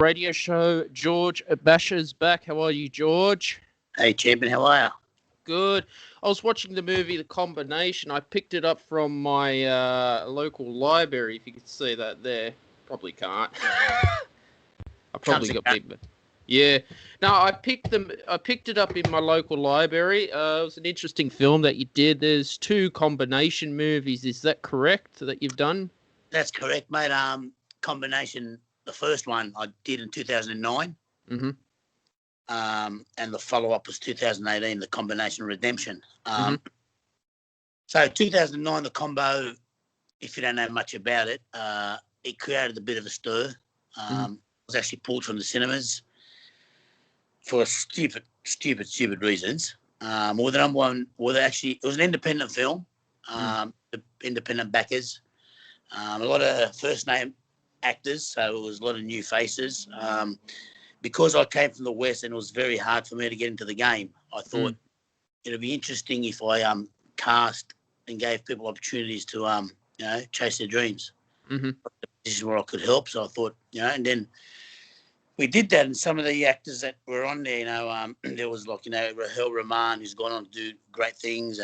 radio show. George Basha's back. How are you, George? Hey, champion, how are you? Good. I was watching the movie The Combination. I picked it up from my local library, if you can see that there. Probably can't. I probably got big, but yeah. No, I picked it up in my local library. It was an interesting film that you did. There's 2 combination movies. Is that correct that you've done? That's correct, mate. Combination, the first one I did in 2009. Mm-hmm. And the follow-up was 2018, The Combination Redemption. So 2009, the combo, if you don't know much about it, it created a bit of a stir. It was actually pulled from the cinemas for stupid reasons. More than one, it was an independent film, independent backers, a lot of first-name actors, so it was a lot of new faces. Because I came from the West and it was very hard for me to get into the game, I thought it'd be interesting if I cast and gave people opportunities to chase their dreams. Mm-hmm. This is where I could help, so I thought, and then we did that. And some of the actors that were on there, there was Rahel Rahman, who's gone on to do great things.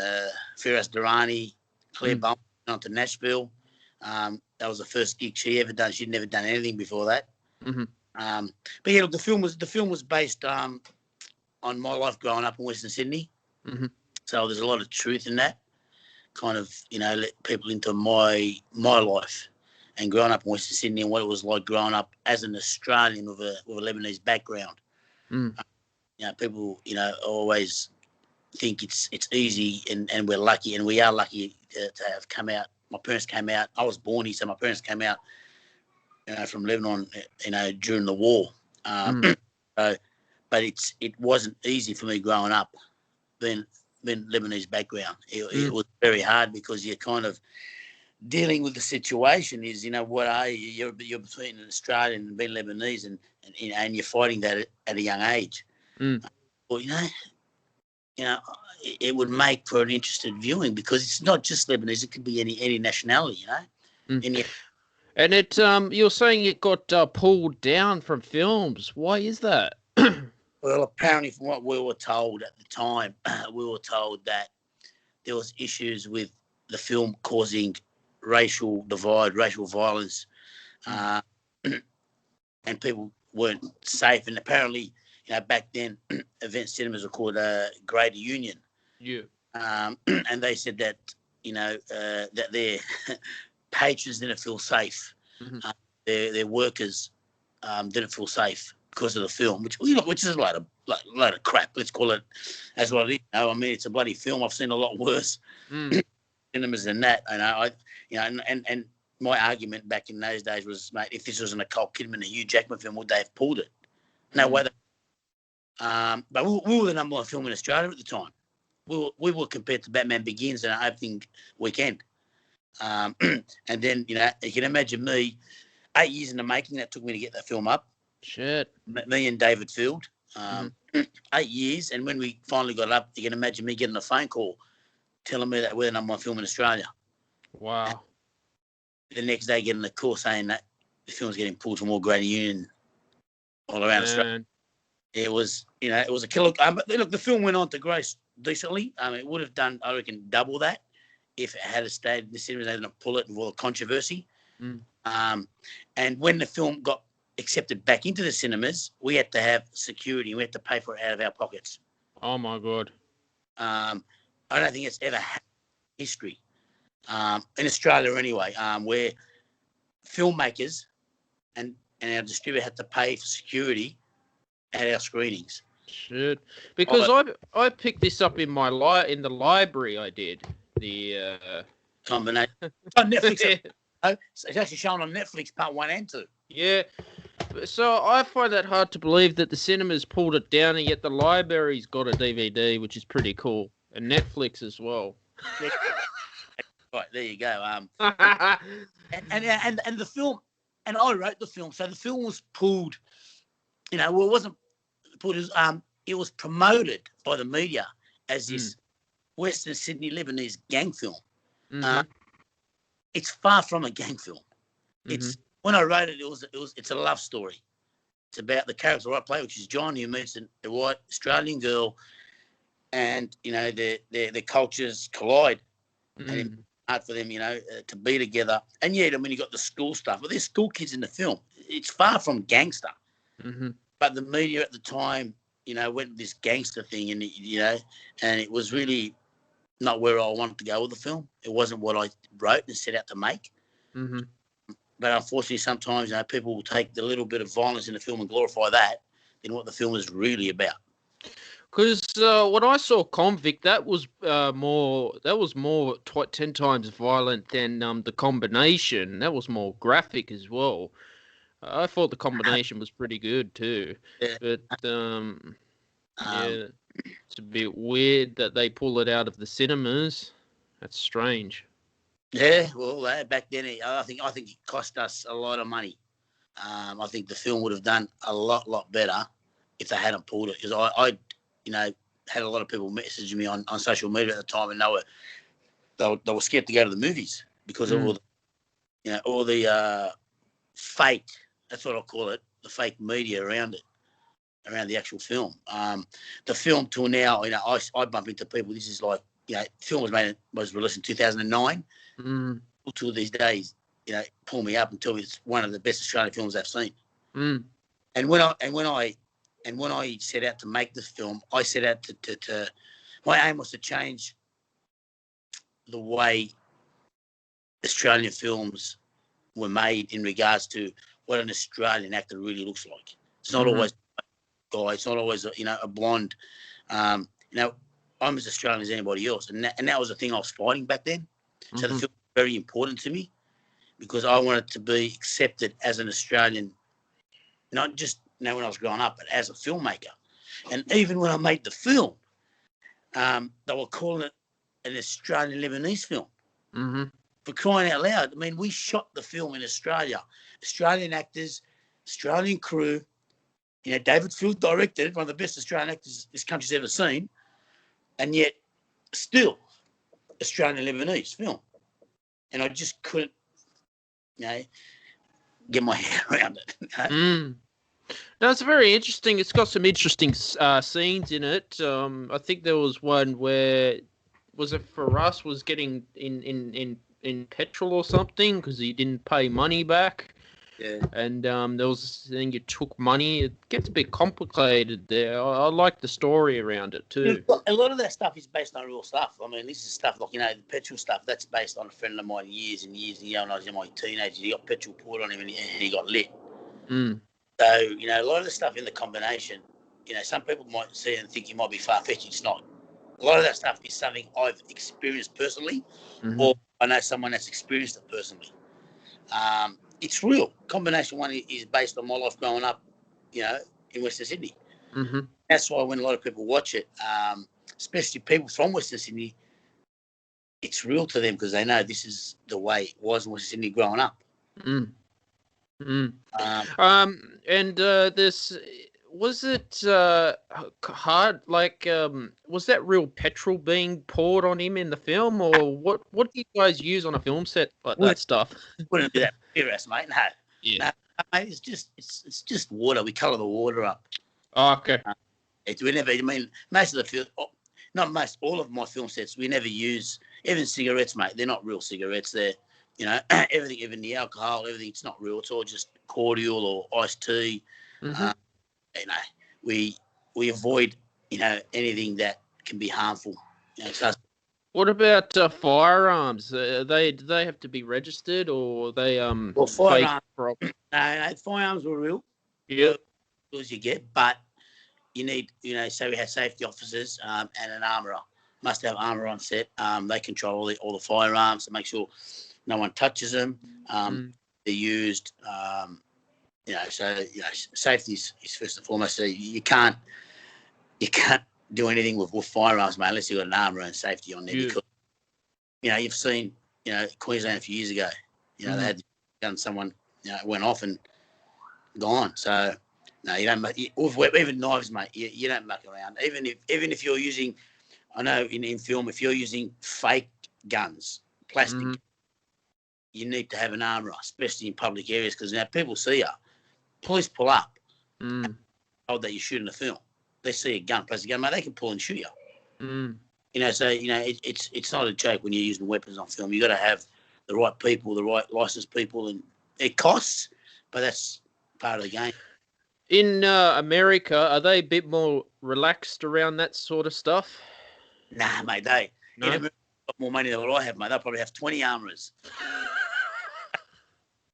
Firas Durrani, Claire Bump, on to Nashville. That was the first gig she ever done. She'd never done anything before that. Mm-hmm. But yeah, look, the film was based on my life growing up in Western Sydney. Mm-hmm. So there's a lot of truth in that. Kind of, let people into my life and growing up in Western Sydney and what it was like growing up as an Australian with a Lebanese background. People, always think it's easy and we're lucky, and we are lucky to have come out. My parents came out. I was born here, so my parents came out, from Lebanon, during the war. But it wasn't easy for me growing up, being Lebanese background. It was very hard because you're kind of dealing with the situation. Is what are you? You're between an Australian and being Lebanese, and you're fighting that at a young age. Well, it would make for an interesting viewing because it's not just Lebanese; it could be any nationality. And it, you're saying it got pulled down from films. Why is that? Well, apparently, from what we were told at the time, we were told that there was issues with the film causing racial divide, racial violence, and people weren't safe. And apparently, back then, event cinemas were called Greater Union. Yeah. And they said that, that their patrons didn't feel safe. Their workers didn't feel safe because of the film, which is a load of crap. Let's call it as what it is. It's a bloody film. I've seen a lot worse cinemas than that. And my argument back in those days was, mate, if this was an Nicole Kidman and Hugh Jackman film, would they have pulled it? No way. But we were the number 1 film in Australia at the time. We were compared to Batman Begins and opening weekend. And then, you can imagine me, 8 years in the making that took me to get that film up. Shit. Me and David Field, 8 years. And when we finally got it up, you can imagine me getting a phone call telling me that we're the number 1 film in Australia. Wow. The next day getting a call saying that the film's getting pulled from all Greater Union all around Australia. It was, it was a killer. But look, the film went on to gross decently. It would have done, I reckon, double that if it had stayed in the cinemas. They didn't pull it with all the controversy. And when the film got accepted back into the cinemas, we had to have security. We had to pay for it out of our pockets. Oh, my God. I don't think it's ever had history in Australia anyway, where filmmakers and our distributor had to pay for security at our screenings. Shit. Because I picked this up in in the library. I did the Combination. It's on Netflix. It's actually shown on Netflix, part 1 and 2. Yeah. So I find that hard to believe that the cinemas pulled it down, and yet the library's got a DVD, which is pretty cool, and Netflix as well. Right, there you go. And the film, and I wrote the film, so the film was pulled. It wasn't pulled. It was promoted by the media as this Western Sydney Lebanese gang film. It's far from a gang film. It's when I wrote it, it's a love story. It's about the character I play, which is John, who meets a white Australian girl, and their cultures collide, and it's hard for them, to be together. And yet, I mean, you got the school stuff, but there's school kids in the film. It's far from gangster, but the media at the time, went with this gangster thing, and and it was really not where I wanted to go with the film. It wasn't what I wrote and set out to make. But unfortunately, sometimes people will take the little bit of violence in the film and glorify that than what the film is really about. Because when I saw Convict, that was more 10 times violent than The Combination. That was more graphic as well. I thought The Combination was pretty good too. Yeah. But yeah, it's a bit weird that they pull it out of the cinemas. That's strange. Yeah, well, back then, I think it cost us a lot of money. I think the film would have done a lot better if they hadn't pulled it. Because I had a lot of people messaging me on social media at the time, and they were scared to go to the movies because of all the fake. That's what I call it, the fake media around it, around the actual film. The film till now, I bump into people. This is like, film was released in 2009. Till these days, pull me up and tell me it's one of the best Australian films I've seen. And when I set out to make this film, I set out to my aim was to change the way Australian films were made in regards to what an Australian actor really looks like. It's not always a guy. It's not always a blonde. I'm as Australian as anybody else, and that was the thing I was fighting back then. So the film was very important to me because I wanted to be accepted as an Australian, not just when I was growing up, but as a filmmaker. And even when I made the film, they were calling it an Australian Lebanese film. For crying out loud. I mean, we shot the film in Australia. Australian actors, Australian crew. David Field directed it, one of the best Australian actors this country's ever seen. And yet, still, Australian Lebanese film. And I just couldn't, get my head around it. No, it's very interesting. It's got some interesting scenes in it. I think there was one where, was it Faraz was getting in petrol or something because he didn't pay money back. Yeah. And there was this thing, you took money. It gets a bit complicated there. I like the story around it too. A lot of that stuff is based on real stuff. I mean, this is stuff like, the petrol stuff, that's based on a friend of mine years and years ago when I was in my teenager. He got petrol poured on him and he got lit. So, a lot of the stuff in The Combination, some people might see it and think it might be far-fetched. It's not. A lot of that stuff is something I've experienced personally, or I know someone that's experienced it personally. It's real. Combination 1 is based on my life growing up, in Western Sydney. That's why when a lot of people watch it, especially people from Western Sydney, it's real to them because they know this is the way it was in Western Sydney growing up. And this, was it hard? Like, was that real petrol being poured on him in the film, or what do you guys use on a film set like that stuff? Wouldn't do that serious, mate. No. Yeah. No, mate, it's just water. We colour the water up. Oh, okay. Most of the film, not most, all of my film sets, we never use, even cigarettes, mate. They're not real cigarettes. They're, everything, even the alcohol, everything, it's not real. It's all just cordial or iced tea. We avoid, anything that can be harmful. What about firearms? Do they have to be registered, or they well, firearms? No, firearms were real. Yeah, as you get, but you need, so we have safety officers and an armourer. Must have armour on set. They control all the firearms to make sure no one touches them. They're used. Safety is first and foremost. So you can't do anything with firearms, mate, unless you've got an armour and safety on there. Yeah. Because you've seen Queensland a few years ago. They had done someone went off and gone. So no, you don't. Even knives, mate. You don't muck around. Even if you're using, I know in film, if you're using fake guns, plastic, you need to have an armourer, especially in public areas, because now people see you. Police pull up. told that you're shooting a film. They see a gun, press a gun, mate, they can pull and shoot you. You know, so, you know, it's not a joke when you're using weapons on film. You got to have the right people, the right licensed people, and it costs, but that's part of the game. In America, are they a bit more relaxed around that sort of stuff? Nah, mate, in America, got more money than what I have, mate. They'll probably have 20 armourers.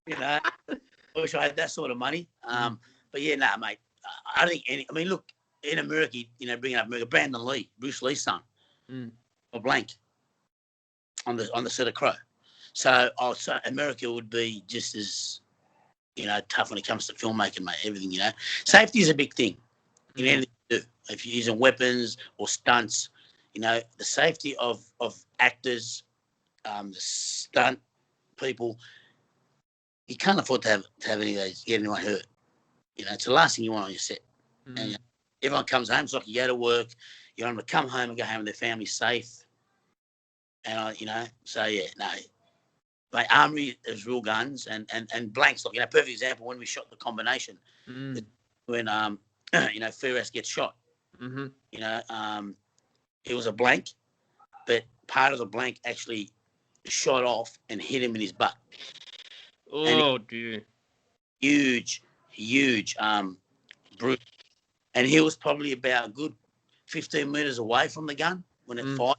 You know, I wish I had that sort of money. But yeah, nah, mate. I don't think I mean, look, in America, you know, bringing up America, Brandon Lee, Bruce Lee's son, or blank on the set of Crow. So I'd say America would be just as, you know, tough when it comes to filmmaking, mate. Everything, you know, safety is a big thing in anything you do. If you're using weapons or stunts, you know, the safety of actors, the stunt people, you can't afford to have any of those, get anyone hurt. You know, it's the last thing you want on your set. And you know, everyone comes home. It's like you go to work, you want them to come home and go home with their family safe. And you know, so yeah, no. But Armory is real guns and blanks. Like, you know, perfect example when we shot The Combination. When you know, Ferris gets shot. You know, it was a blank, but part of the blank actually shot off and hit him in his butt. Oh, dear. Huge brute. And he was probably about a good 15 metres away from the gun when it fired.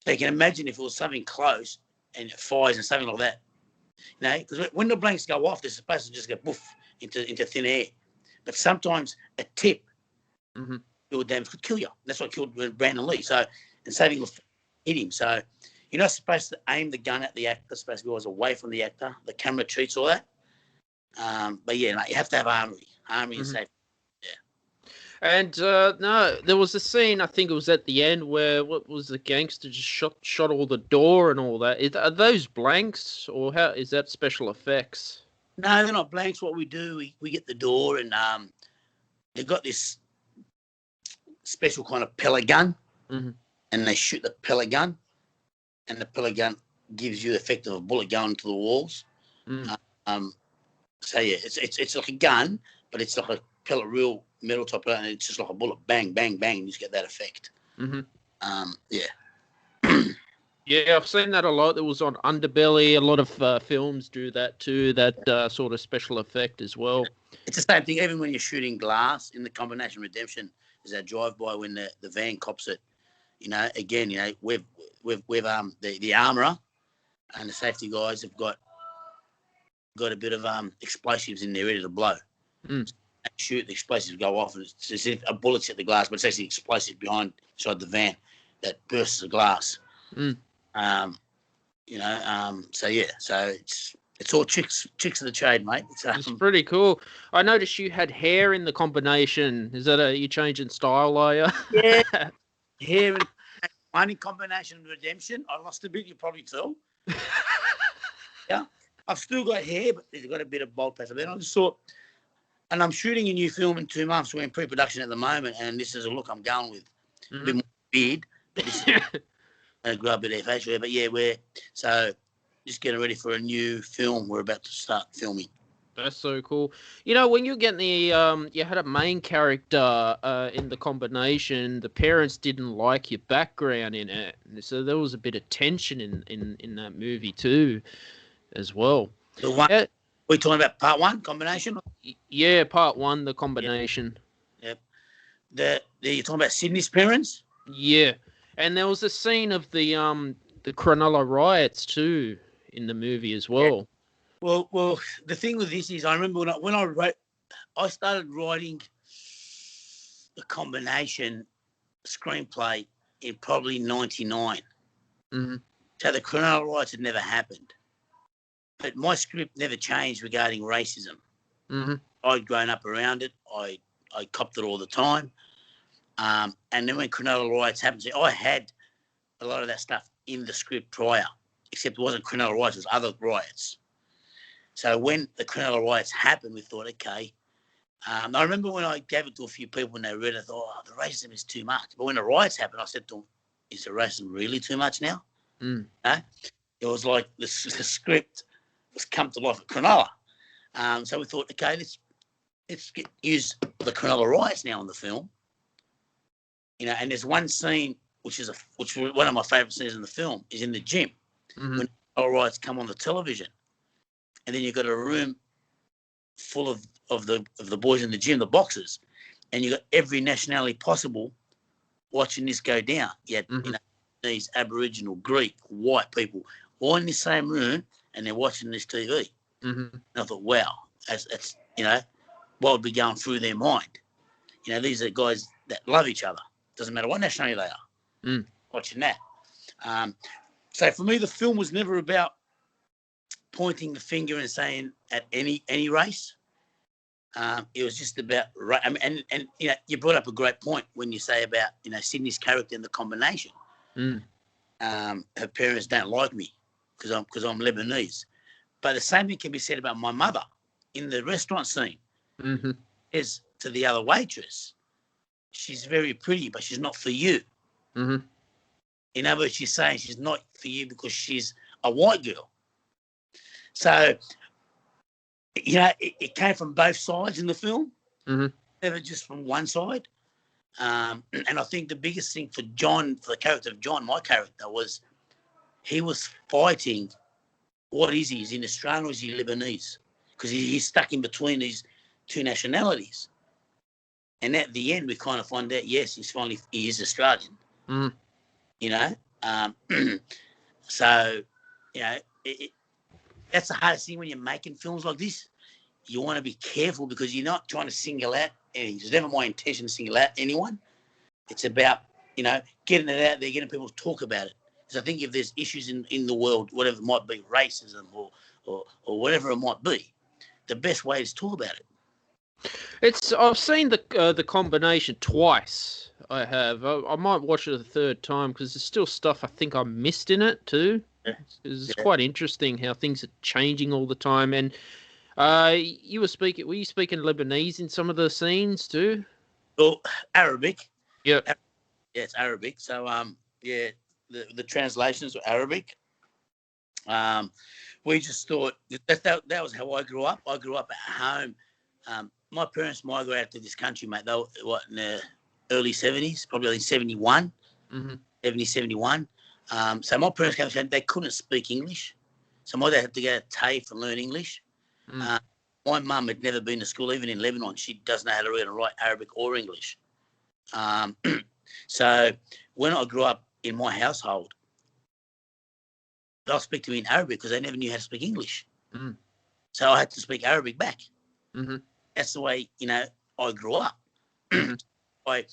So you can imagine if it was something close and it fires and something like that. You know, because when the blanks go off, they're supposed to just go poof into thin air. But sometimes a tip your damage could kill you. That's what killed Brandon Lee. So, and saving hit him. So, you're not supposed to aim the gun at the actor. It's supposed to be always away from the actor. The camera treats all that. But yeah, no, you have to have armory and safety. Yeah. And no, there was a scene, I think it was at the end, where what was the gangster just shot all the door and all that. Are those blanks, or how is that special effects? No, they're not blanks. What we do, we get the door, and they've got this special kind of pellet gun, and they shoot the pellet gun, and the pellet gun gives you the effect of a bullet going to the walls. So yeah, it's like a gun, but it's like a pellet, real metal top, and it's just like a bullet, bang, bang, bang, and you just get that effect. Yeah. Yeah, I've seen that a lot. It was on Underbelly. A lot of films do that too, that sort of special effect as well. It's the same thing, even when you're shooting glass in The Combination Redemption, there's that drive-by when the van cops it. You know, again, you know, we've the armourer and the safety guys have got a bit of explosives in there ready to blow. Shoot, the explosives go off, and it's as if a bullet's hit the glass, but it's actually explosive inside the van that bursts the glass. You know, so yeah, so it's all tricks of the trade, mate. It's pretty cool. I noticed you had hair in The Combination. Is that you changing style, are you? Yeah, hair and one in Combination Redemption. I lost a bit, you probably tell. Yeah, I've still got hair, but there's got a bit of bald patch. Then I just thought, and I'm shooting a new film in 2 months. We're in pre-production at the moment, and this is a look I'm going with. A bit more beard, but this is grow a bit of facial hair. But yeah, we're just getting ready for a new film. We're about to start filming. That's so cool. You know, when you're getting the you had a main character in The Combination, the parents didn't like your background in it, so there was a bit of tension in that movie too, as well. The one we're talking about, part 1, Combination. Yeah, part 1, The Combination. Yep. You're talking about Sydney's parents. Yeah, and there was a scene of the Cronulla riots too in the movie as well. Yeah. Well, the thing with this is, I remember when I started writing The Combination screenplay in probably 99. So the Cronulla riots had never happened, but my script never changed regarding racism. I'd grown up around it. I copped it all the time. And then when Cronulla riots happened, I had a lot of that stuff in the script prior, except it wasn't Cronulla riots, it was other riots. So when the Cronulla riots happened, we thought, okay. I remember when I gave it to a few people and they read it, I thought, the racism is too much. But when the riots happened, I said to them, is the racism really too much now? No? It was like the script was come to life at Cronulla. So we thought, okay, let's use the Cronulla riots now in the film. And there's one scene which was one of my favourite scenes in the film, is in the gym when the riots come on the television, and then you've got a room full of the boys in the gym, the boxers, and you've got every nationality possible watching this go down. You had these Aboriginal, Greek, white people all in the same room, and they're watching this TV. And I thought, wow, that's what would be going through their mind. These are guys that love each other. Doesn't matter what nationality they are. Watching that. So for me, the film was never about pointing the finger and saying at any race. It was just about right. And you brought up a great point when you say about Sydney's character in The Combination. Her parents don't like me because I'm Lebanese, but the same thing can be said about my mother in the restaurant scene. Is to the other waitress, she's very pretty, but she's not for you. In other words, she's saying she's not for you because she's a white girl. So, it came from both sides in the film, never just from one side. And I think the biggest thing for the character of John, my character, was he was fighting, what is he? Is he Australian or is he Lebanese? Because he's stuck in between these two nationalities. And at the end, we kind of find out, yes, he is Australian. So, that's the hardest thing when you're making films like this. You want to be careful because you're not trying to single out anything. It's never my intention to single out anyone. It's about, getting it out there, getting people to talk about it. Because I think if there's issues in the world, whatever it might be, racism or whatever it might be, the best way is to talk about it. I've seen the Combination twice. I have. I might watch it a third time because there's still stuff I think I missed in it too. It's quite interesting how things are changing all the time. And were you speaking Lebanese in some of the scenes too? Well, Arabic. Yeah. Yeah, it's Arabic. So the translations were Arabic. We just thought that was how I grew up. I grew up at home. My parents migrated to this country, mate. They were in the early 70s, probably in 71, 70, 71. So my parents came and they couldn't speak English. So my dad had to go to TAFE and learn English. My mum had never been to school, even in Lebanon. She doesn't know how to read and write Arabic or English. So when I grew up in my household, they'll speak to me in Arabic because they never knew how to speak English. So I had to speak Arabic back. That's the way, I grew up. I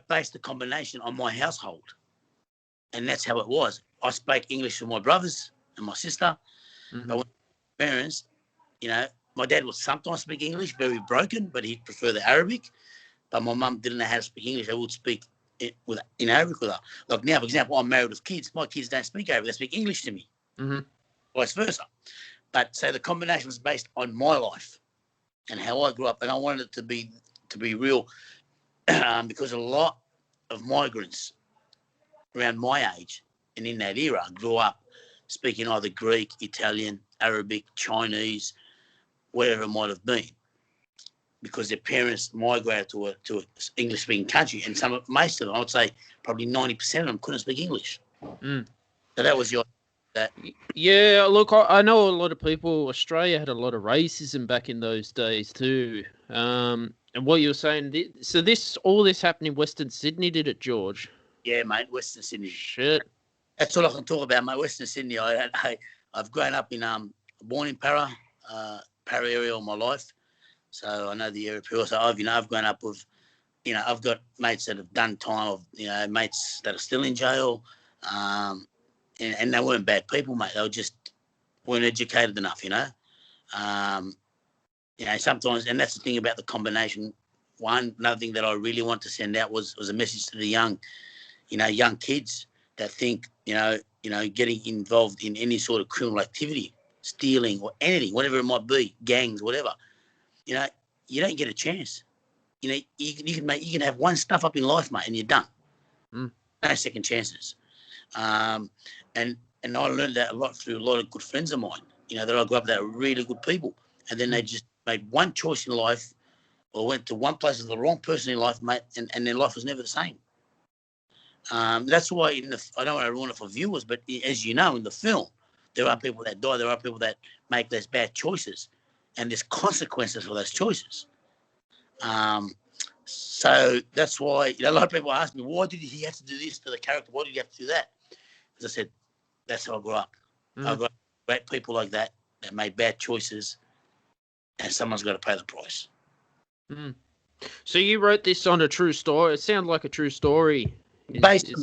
based the Combination on my household. And that's how it was. I spoke English to my brothers and my sister. But when my parents, my dad would sometimes speak English, very broken, but he'd prefer the Arabic. But my mum didn't know how to speak English. I would speak in Arabic with her. Like now, for example, I'm married with kids. My kids don't speak Arabic. They speak English to me. Vice versa. But so the Combination was based on my life and how I grew up. And I wanted it to be real because a lot of migrants around my age and in that era grew up speaking either Greek, Italian, Arabic, Chinese, whatever it might have been, because their parents migrated to an English-speaking country, and most of them, I would say probably 90% of them couldn't speak English. So that was that. Yeah, look, I know a lot of people. Australia had a lot of racism back in those days too. And what you were saying, so all this happened in Western Sydney, did it, George? Yeah, mate, Western Sydney. Shit. That's all I can talk about, mate. Western Sydney. I've grown up born in Para area all my life, so I know the area pretty well. So I've grown up with, I've got mates that have done time, mates that are still in jail, and they weren't bad people, mate. They weren't educated enough, sometimes, and that's the thing about the Combination. Another thing that I really want to send out was a message to the young kids that think, getting involved in any sort of criminal activity, stealing or anything, whatever it might be, gangs, whatever, you don't get a chance. You can have one stuff up in life, mate, and you're done. No second chances. And I learned that a lot through a lot of good friends of mine, that I grew up with that are really good people. And then they just made one choice in life or went to one place with the wrong person in life, mate, and their life was never the same. That's why I don't want to ruin it for viewers, but as you know, in the film, there are people that die. There are people that make those bad choices, and there's consequences for those choices. So that's why a lot of people ask me, why did he have to do this to the character? Why did he have to do that? As I said, that's how I grew up. I grew up with great people like that made bad choices, and someone's got to pay the price. So you wrote this on a true story. It sounds like a true story. Based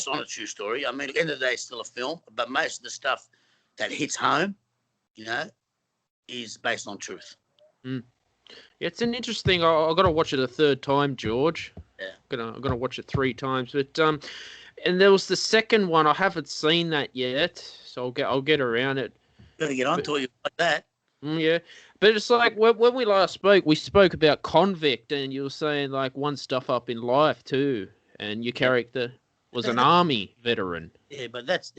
on a true story. I mean, at the end of the day, it's still a film, but most of the stuff that hits home, is based on truth. Yeah, it's an interesting. I've got to watch it a third time, George. Yeah, I'm gonna watch it 3 times. But and there was the second one. I haven't seen that yet, so I'll get around it. Gotta get onto it like that. Yeah, but it's like when we last spoke, we spoke about Convict, and you were saying like one stuff up in life too, and your character was an army veteran. Yeah, but that's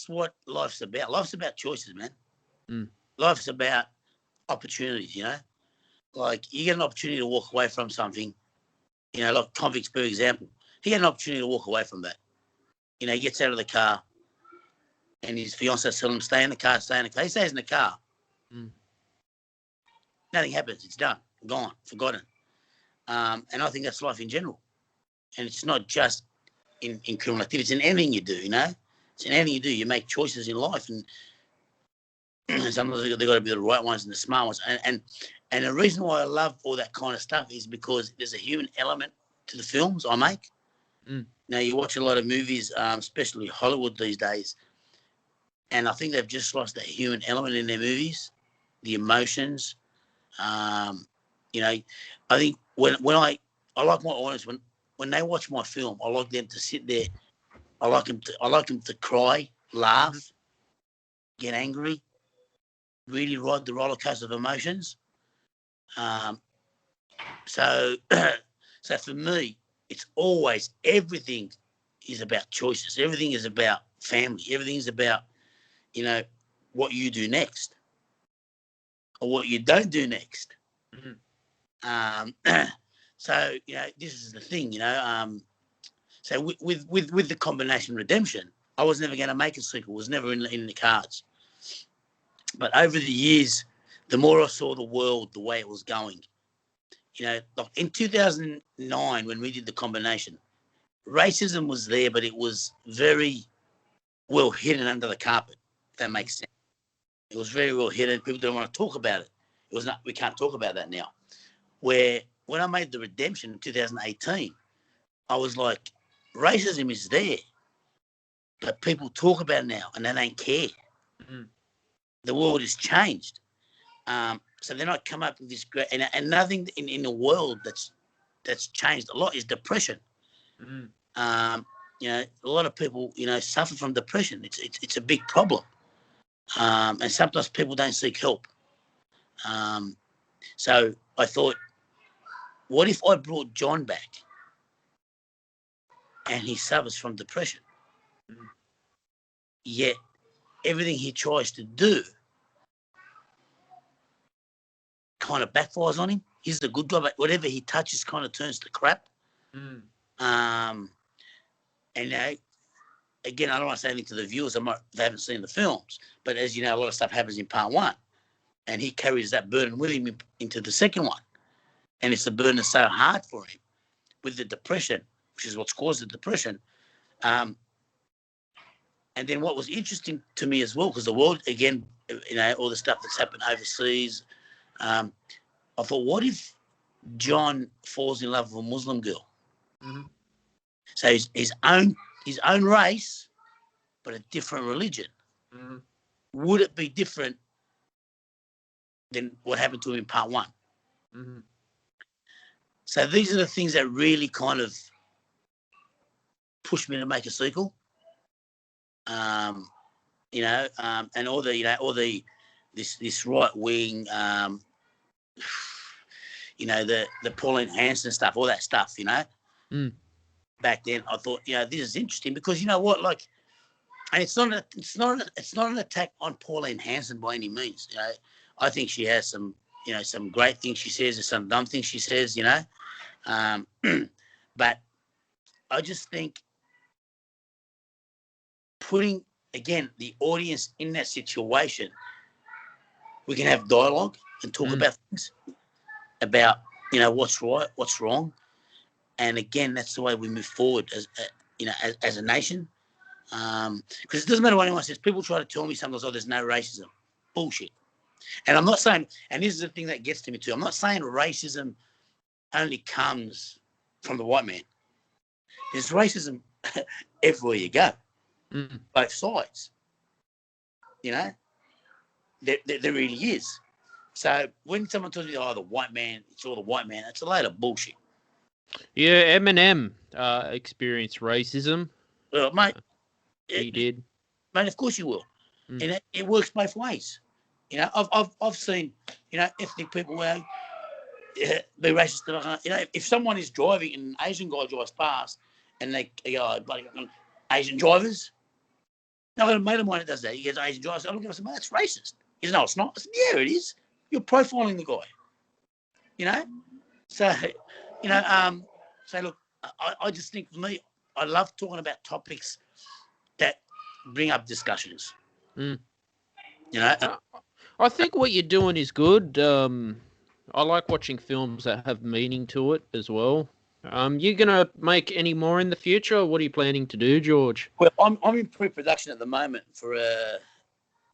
what life's about. Life's about choices, man. Life's about opportunities, Like you get an opportunity to walk away from something, like Convict's for example. He had an opportunity to walk away from that. He gets out of the car and his fiancée tells him, stay in the car. He stays in the car. Nothing happens. It's done. Gone. Forgotten. And I think that's life in general. And it's not just in criminal activity. It's in anything you do, It's in anything you do. You make choices in life. And sometimes they've got to be the right ones and the smart ones. And the reason why I love all that kind of stuff is because there's a human element to the films I make. Now, you watch a lot of movies, especially Hollywood these days, and I think they've just lost that human element in their movies, the emotions. I think when I like my audience, when they watch my film, I like them to sit there. I like them to cry, laugh, get angry, really ride the roller coaster of emotions. So for me, it's always everything is about choices. Everything is about family. Everything is about, what you do next or what you don't do next. So, this is the thing, so with the combination Redemption, I was never going to make a sequel. It was never in the cards. But over the years, the more I saw the world, the way it was going, like in 2009, when we did the combination, racism was there, but it was very well hidden under the carpet, if that makes sense. It was very well hidden. People didn't want to talk about it. We can't talk about that now. Where when I made the Redemption in 2018, I was like, racism is there, but people talk about it now and they don't care. The world has changed. So then I come up with this great, and nothing in the world that's changed a lot is depression. A lot of people, suffer from depression. It's a big problem. And sometimes people don't seek help. So I thought, what if I brought John back and he suffers from depression? Yet everything he tries to do kind of backfires on him. He's the good guy, but whatever he touches kind of turns to crap. And again, I don't want to say anything to the viewers. They haven't seen the films, but as you know, a lot of stuff happens in part 1, and he carries that burden with him into the second one, and it's a burden that's so hard for him with the depression, which is what's caused the depression. And then what was interesting to me as well, because the world, again, all the stuff that's happened overseas, I thought, what if John falls in love with a Muslim girl? So his own race, but a different religion. Would it be different than what happened to him in part 1? So these are the things that really kind of pushed me to make a sequel. And all the this right wing, the Pauline Hanson stuff, all that stuff, Back then, I thought, this is interesting because you know what, like, and it's not an attack on Pauline Hanson by any means. I think she has some, some great things she says and some dumb things she says, but I just think putting, again, the audience in that situation, we can have dialogue and talk about things, about, what's right, what's wrong. And again, that's the way we move forward as a nation. Because it doesn't matter what anyone says. People try to tell me sometimes, there's no racism. Bullshit. And I'm not saying, and this is the thing that gets to me too, I'm not saying racism only comes from the white man. There's racism everywhere you go, both sides. There really is. So when someone tells me, the white man, it's all the white man, it's a load of bullshit. Yeah, Eminem experienced racism. Well, mate. He did. Mate, of course you will. And it works both ways. I've seen, ethnic people be racist. If someone is driving and an Asian guy drives past and they go, bloody Asian drivers. Now, I got a mate of mine that does that. He gets Asian drivers. I look at him and say, mate, that's racist. He says, no, it's not. I said, yeah, it is. You're profiling the guy. So, so look, I just think for me, I love talking about topics that bring up discussions. I think what you're doing is good. I like watching films that have meaning to it as well. You gonna make any more in the future? Or what are you planning to do, George? Well, I'm in pre-production at the moment for a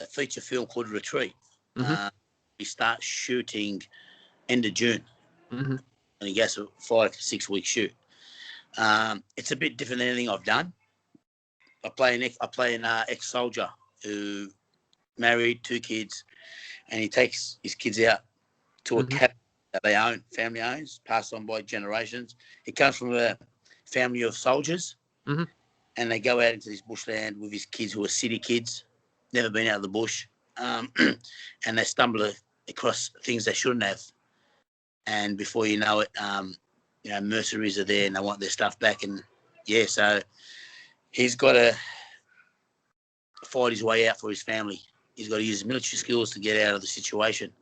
feature film called Retreat. We start shooting end of June, and it goes a 5 to 6 week shoot. It's a bit different than anything I've done. I play an ex-soldier who married, 2 kids, and he takes his kids out to a cabin that they own, family owns, passed on by generations. He comes from a family of soldiers, and they go out into this bushland with his kids who are city kids, never been out of the bush, and they stumble across things they shouldn't have. And before you know it, mercenaries are there and they want their stuff back. And, so he's got to fight his way out for his family. He's got to use his military skills to get out of the situation.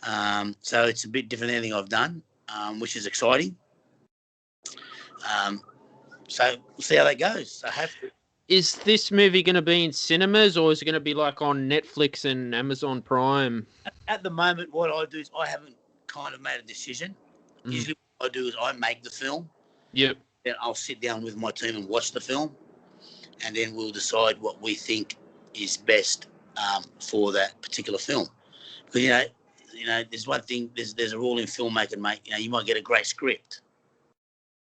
So it's a bit different than anything I've done, which is exciting. So we'll see how that goes. Is this movie going to be in cinemas, or is it going to be like on Netflix and Amazon Prime? At the moment, what I do is I haven't kind of made a decision. Usually what I do is I make the film. Yep. Then I'll sit down with my team and watch the film, and then we'll decide what we think is best for that particular film. Because there's one thing. There's a rule in filmmaking, mate. You might get a great script.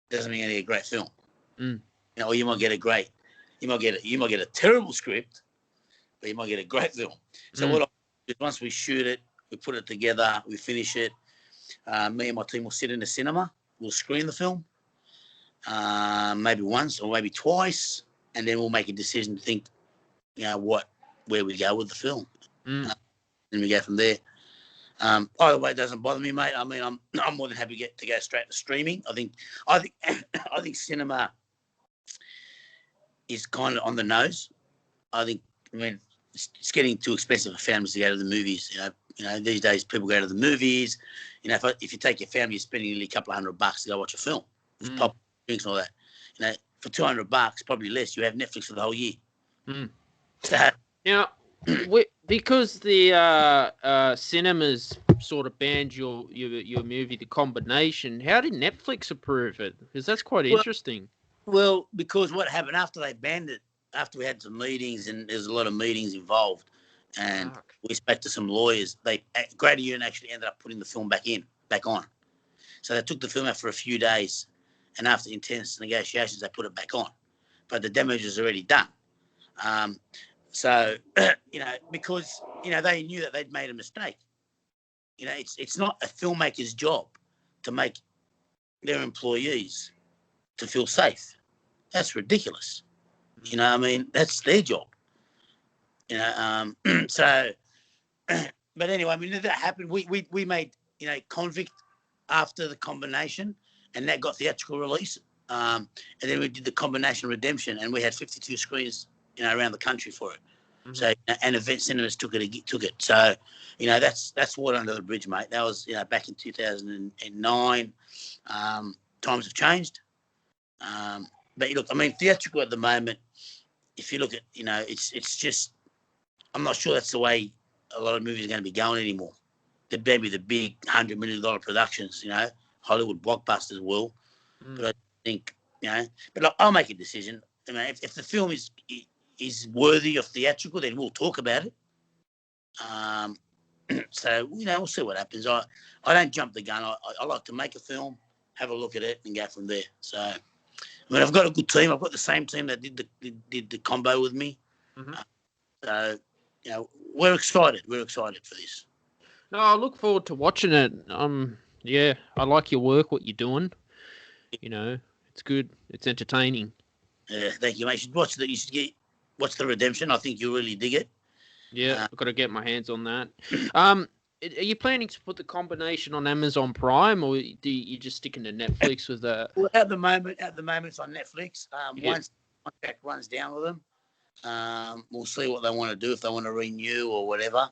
Doesn't mean you get a great film. Or you might get a terrible script, but you might get a great film. So what I do is once we shoot it, we put it together, we finish it. Me and my team will sit in the cinema. We'll screen the film, maybe once or maybe twice, and then we'll make a decision to think, where we go with the film, and we go from there. Either way, it doesn't bother me, mate. I mean, I'm more than happy to go straight to streaming. I think cinema is kind of on the nose. It's getting too expensive for families to go to the movies. These days people go to the movies. If you take your family, you're spending nearly a couple of $100 to go watch a film with pop drinks and all that. For $200, probably less, you have Netflix for the whole year. So, now, because the cinemas sort of banned your movie, The Combination, how did Netflix approve it? Because that's quite interesting. Well, because what happened after they banned it, after we had some meetings, and there's a lot of meetings involved, and we spoke to some lawyers, Greater Union actually ended up putting the film back on. So they took the film out for a few days, and after intense negotiations, they put it back on. But the damage was already done. So, because, they knew that they'd made a mistake. It's not a filmmaker's job to make their employees to feel safe. That's ridiculous. That's their job. So, but anyway, that happened. We made, Convict after The Combination, and that got theatrical release. And then we did The Combination Redemption, and we had 52 screens, around the country for it. Mhm. So, and event cinemas took it. So, that's water under the bridge, mate. That was, back in 2009. Times have changed. But look, I mean, theatrical at the moment, if you look at, it's just, I'm not sure that's the way a lot of movies are going to be going anymore. Maybe the big $100 million productions, Hollywood blockbusters will. But I think, but look, I'll make a decision. I mean, if the film is worthy of theatrical, then we'll talk about it. So, we'll see what happens. I don't jump the gun. I like to make a film, have a look at it, and go from there. So, I mean, I've got a good team. I've got the same team that did the combo with me. Mhm. So, we're excited. We're excited for this. No, I look forward to watching it. Yeah, I like your work, what you're doing. It's good. It's entertaining. Yeah, thank you, mate. You should watch The Redemption. I think you'll really dig it. Yeah, I've got to get my hands on that. Are you planning to put the combination on Amazon Prime, or do you just sticking to Netflix with that? Well, at the moment, it's on Netflix. Yeah. Once the contract runs down with them, we'll see what they want to do, if they want to renew or whatever,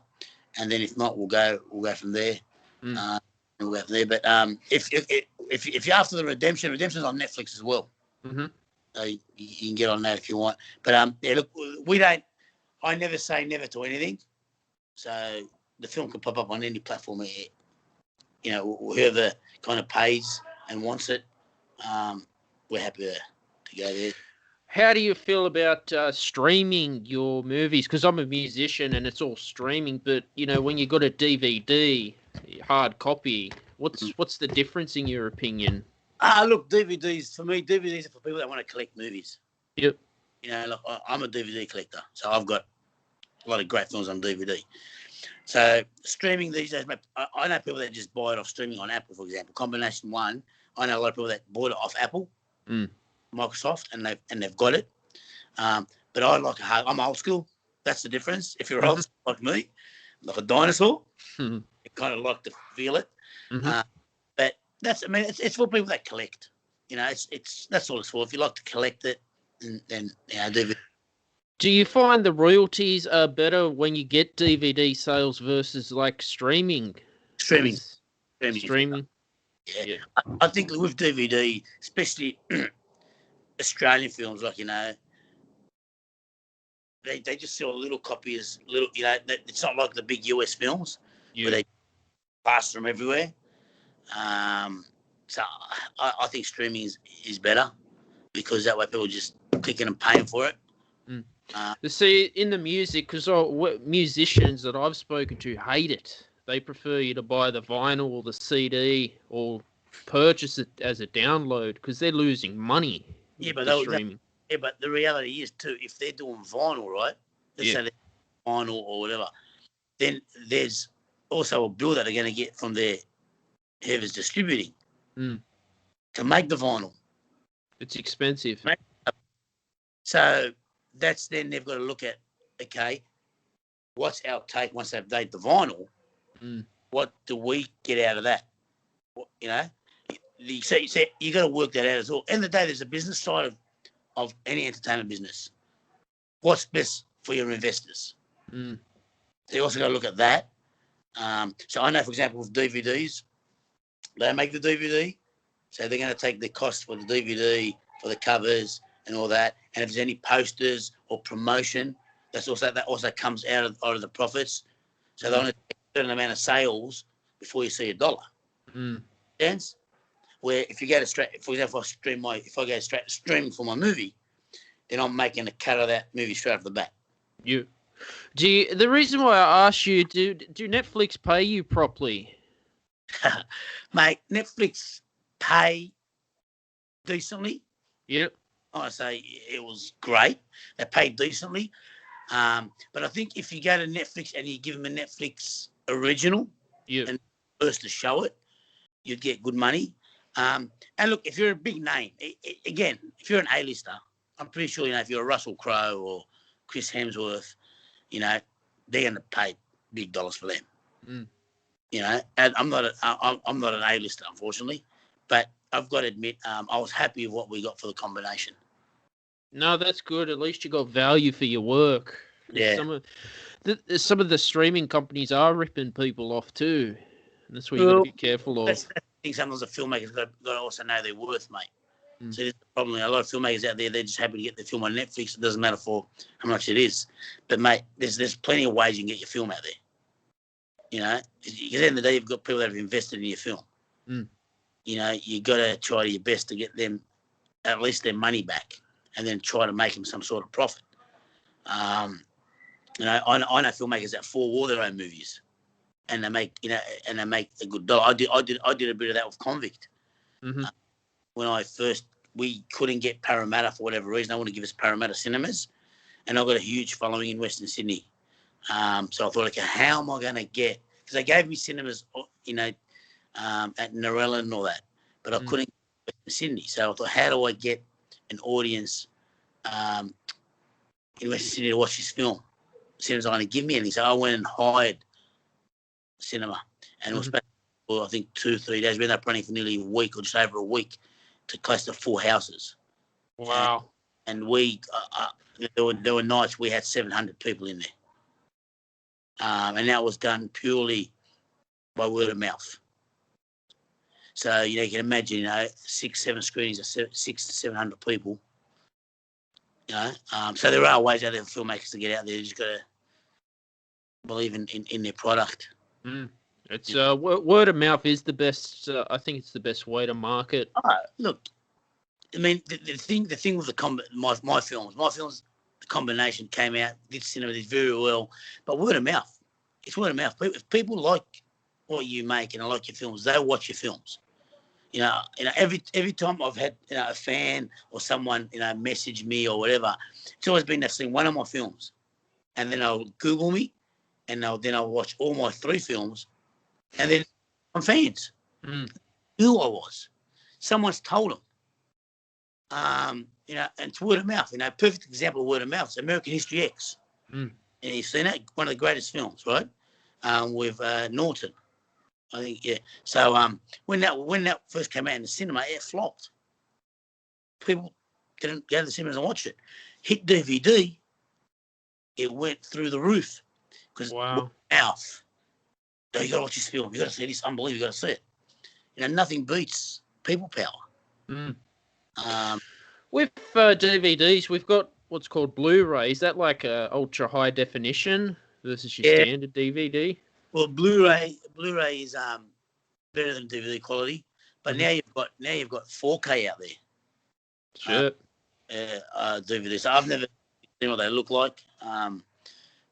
and then if not, we'll go from there. Mm. We'll go from there. But if you're after the Redemption's on Netflix as well. Mm-hmm. So you can get on that if you want. But yeah, look, I never say never to anything. So the film can pop up on any platform. Whoever kind of pays and wants it, we're happy to go there. How do you feel about streaming your movies? Because I'm a musician and it's all streaming, but when you got a DVD, hard copy, what's the difference in your opinion? Look, DVDs are for people that want to collect movies. Yep. Look, I'm a DVD collector, so I've got a lot of great films on DVD. So streaming these days, I know people that just buy it off streaming on Apple, for example. Combination One, I know a lot of people that bought it off Apple, Microsoft, and they've got it. But I'm old school. That's the difference. If you're old school like me, like a dinosaur, you kind of like to feel it. Mm-hmm. But it's for people that collect. That's all it's for. If you like to collect it, then DVD. Do you find the royalties are better when you get DVD sales versus like streaming? Streaming. Yeah. I think with DVD, especially Australian films, like they just sell little copies. It's not like the big US films where they pass them everywhere. So I think streaming is better because that way people just clicking and paying for it. See, in the music, because musicians that I've spoken to hate it. They prefer you to buy the vinyl or the CD or purchase it as a download because they're losing money. Yeah, but streaming. But the reality is too, if they're doing vinyl, right? Let's say they're vinyl or whatever, then there's also a bill that they're going to get from whoever's distributing to make the vinyl. It's expensive. So that's then they've got to look at, okay, what's our take once they've made the vinyl? What do we get out of that? You got to work that out as well. End of the day, there's a business side of any entertainment business. What's best for your investors? They also got to look at that. So I know, for example, with DVDs, they make the DVD, so they're going to take the cost for the DVD, for the covers and all that. And if there's any posters or promotion, that also comes out of the profits. So they only take a certain amount of sales before you see a dollar. Sense? Where if you go to straight, for example, if I go straight to streaming for my movie, then I'm making a cut of that movie straight off the bat. The reason why I asked you, do Netflix pay you properly? Mate, Netflix pay decently. Yep. I say it was great. They paid decently. But I think if you go to Netflix and you give them a Netflix original and first to show it, you'd get good money. And look, if you're a big name, again, if you're an A-lister, I'm pretty sure, if you're a Russell Crowe or Chris Hemsworth, they're going to pay big dollars for them. And I'm not an A-lister, unfortunately, but I've got to admit, I was happy with what we got for the combination. No, that's good. At least you got value for your work. Yeah. Some of the streaming companies are ripping people off too, and that's what you got Well, to be careful of. that's the thing. Sometimes a filmmaker's got to also know their worth, mate. Mm. So there's the problem. A lot of filmmakers out there, they're just happy to get their film on Netflix. It doesn't matter for how much it is. But, mate, there's plenty of ways you can get your film out there. You know, because at the end of the day, you've got people that have invested in your film. Mm. You know, you got to try your best to get them at least their money back, and then try to make them some sort of profit. You know, I know filmmakers that forewall their own movies, and they make a good dollar. I did a bit of that with Convict. Mm-hmm. When we couldn't get Parramatta for whatever reason. I want to give us Parramatta cinemas, and I've got a huge following in Western Sydney. So I thought, okay, how am I going to get? Because they gave me cinemas, you know, at Narella and all that, but I couldn't get Western Sydney. So I thought, how do I get an audience in Western Sydney to watch this film? Cinemas aren't going to give me anything, so I went and hired cinema, and it was about, I think 2-3 days. We ended up running for nearly a week or just over a week to close to 4 houses. Wow! And we there were nights we had 700 people in there, and that was done purely by word of mouth. So you know, you can imagine, you know, 6-7 screenings of 600 to 700 people. You know, so there are ways out there for filmmakers to get out there. You just got to believe in their product. It's word of mouth is the best. I think it's the best way to market. Look, I mean, the thing with my films, The Combination came out, did cinema, did very well, but word of mouth. It's word of mouth. If people like what you make and like your films, they'll watch your films. You know, every time I've had, you know, a fan or someone, you know, message me or whatever, it's always been they've seen one of my films, and then they'll Google me, and then I'll watch all my 3 films, and then I'm fans. Who I was, someone's told them. You know, and it's word of mouth. You know, perfect example of word of mouth is American History X. And you've seen that, one of the greatest films, right? With Norton. I think, yeah. So when that first came out in the cinema, it flopped. People didn't go to the cinemas and watch it. Hit DVD, it went through the roof because mouth. Oh, you got to watch this film. You got to see this. Unbelievable. You got to see it. You know, nothing beats people power. With DVDs, we've got what's called Blu-ray. Is that like ultra high definition versus your standard DVD? Well, Blu-ray is better than DVD quality, but now you've got 4K out there. Sure. DVD. So I've never seen what they look like,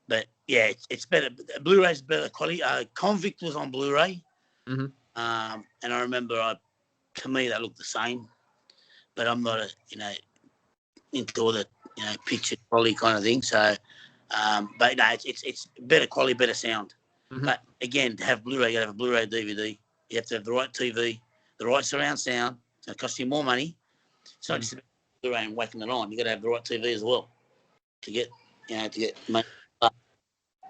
but yeah, it's better. Blu-ray is better quality. Convict was on Blu-ray, and I remember, to me, they look the same, but I'm not into all the picture quality kind of thing. So, but no, it's better quality, better sound. But again, to have Blu-ray, you got to have a Blu-ray DVD. You have to have the right TV, the right surround sound. It's going to cost you more money. It's not just about Blu-ray and whacking it on. You got to have the right TV as well to get money.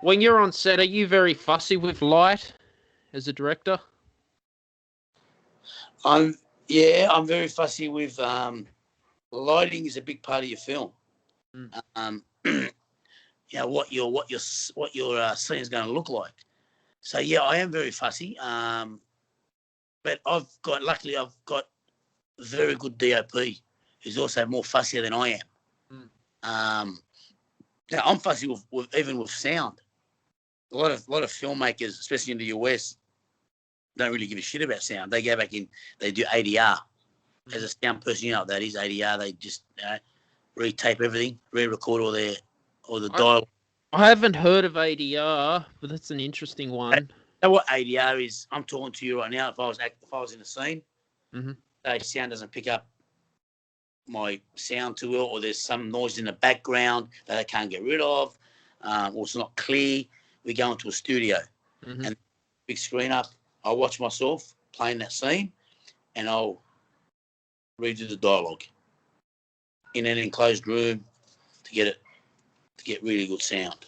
When you're on set, are you very fussy with light as a director? I'm very fussy with lighting. Is a big part of your film. You know what your scene is going to look like. So yeah, I am very fussy. But luckily I've got a very good DOP who's also more fussier than I am. Now I'm fussy with even with sound. A lot of filmmakers, especially in the US, don't really give a shit about sound. They go back in, they do ADR. As a sound person, you know what that is, ADR. They just retape everything, re-record all the dialogue. I haven't heard of ADR, but that's an interesting one. So what ADR is? I'm talking to you right now. If I was in a scene, say sound doesn't pick up my sound too well, or there's some noise in the background that I can't get rid of, or it's not clear, we go into a studio and big screen up. I'll watch myself playing that scene, and I'll redo the dialogue in an enclosed room to get really good sound.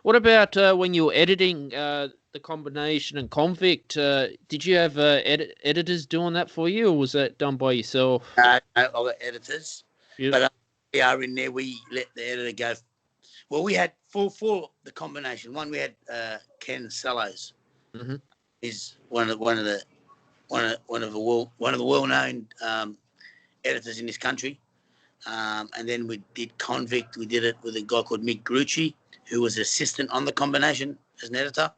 What about when you were editing The Combination and Convict? Did you have editors doing that for you, or was that done by yourself? No, I've got editors. Yep. But we are in there. We let the editor go. Well, we had for the combination. One, we had Ken Sellos. Mm-hmm. He's one of the well-known editors in this country. And then we did Convict. We did it with a guy called Mick Grucci, who was assistant on the combination as an editor.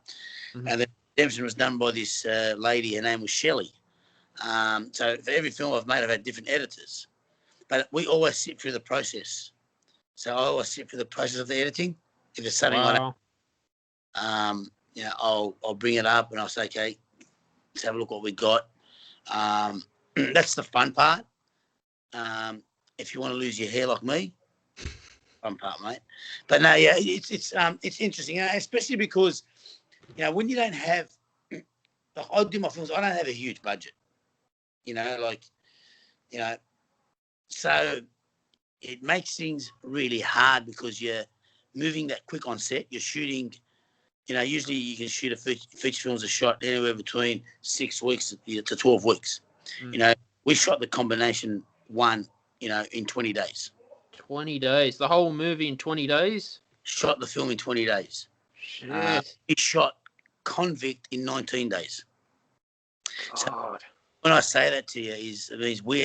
Mm-hmm. And then Redemption was done by this lady. Her name was Shelley. So for every film I've made, I've had different editors. But we always sit through the process. So I always sit through the process of the editing. If it's something I don't, I'll bring it up and I'll say, okay, let's have a look what we got. That's the fun part. If you want to lose your hair like me, fun part, mate. But no, yeah, it's interesting, especially because when you don't have, I do my films. I don't have a huge budget, so it makes things really hard because you're moving that quick on set. You're shooting. Usually you can shoot a feature film's a shot anywhere between 6 weeks to 12 weeks. Mm. We shot the combination one, in 20 days. 20 days? The whole movie in 20 days? Shot the film in 20 days. Shit. We shot Convict in 19 days. God. So when I say that to you, it means we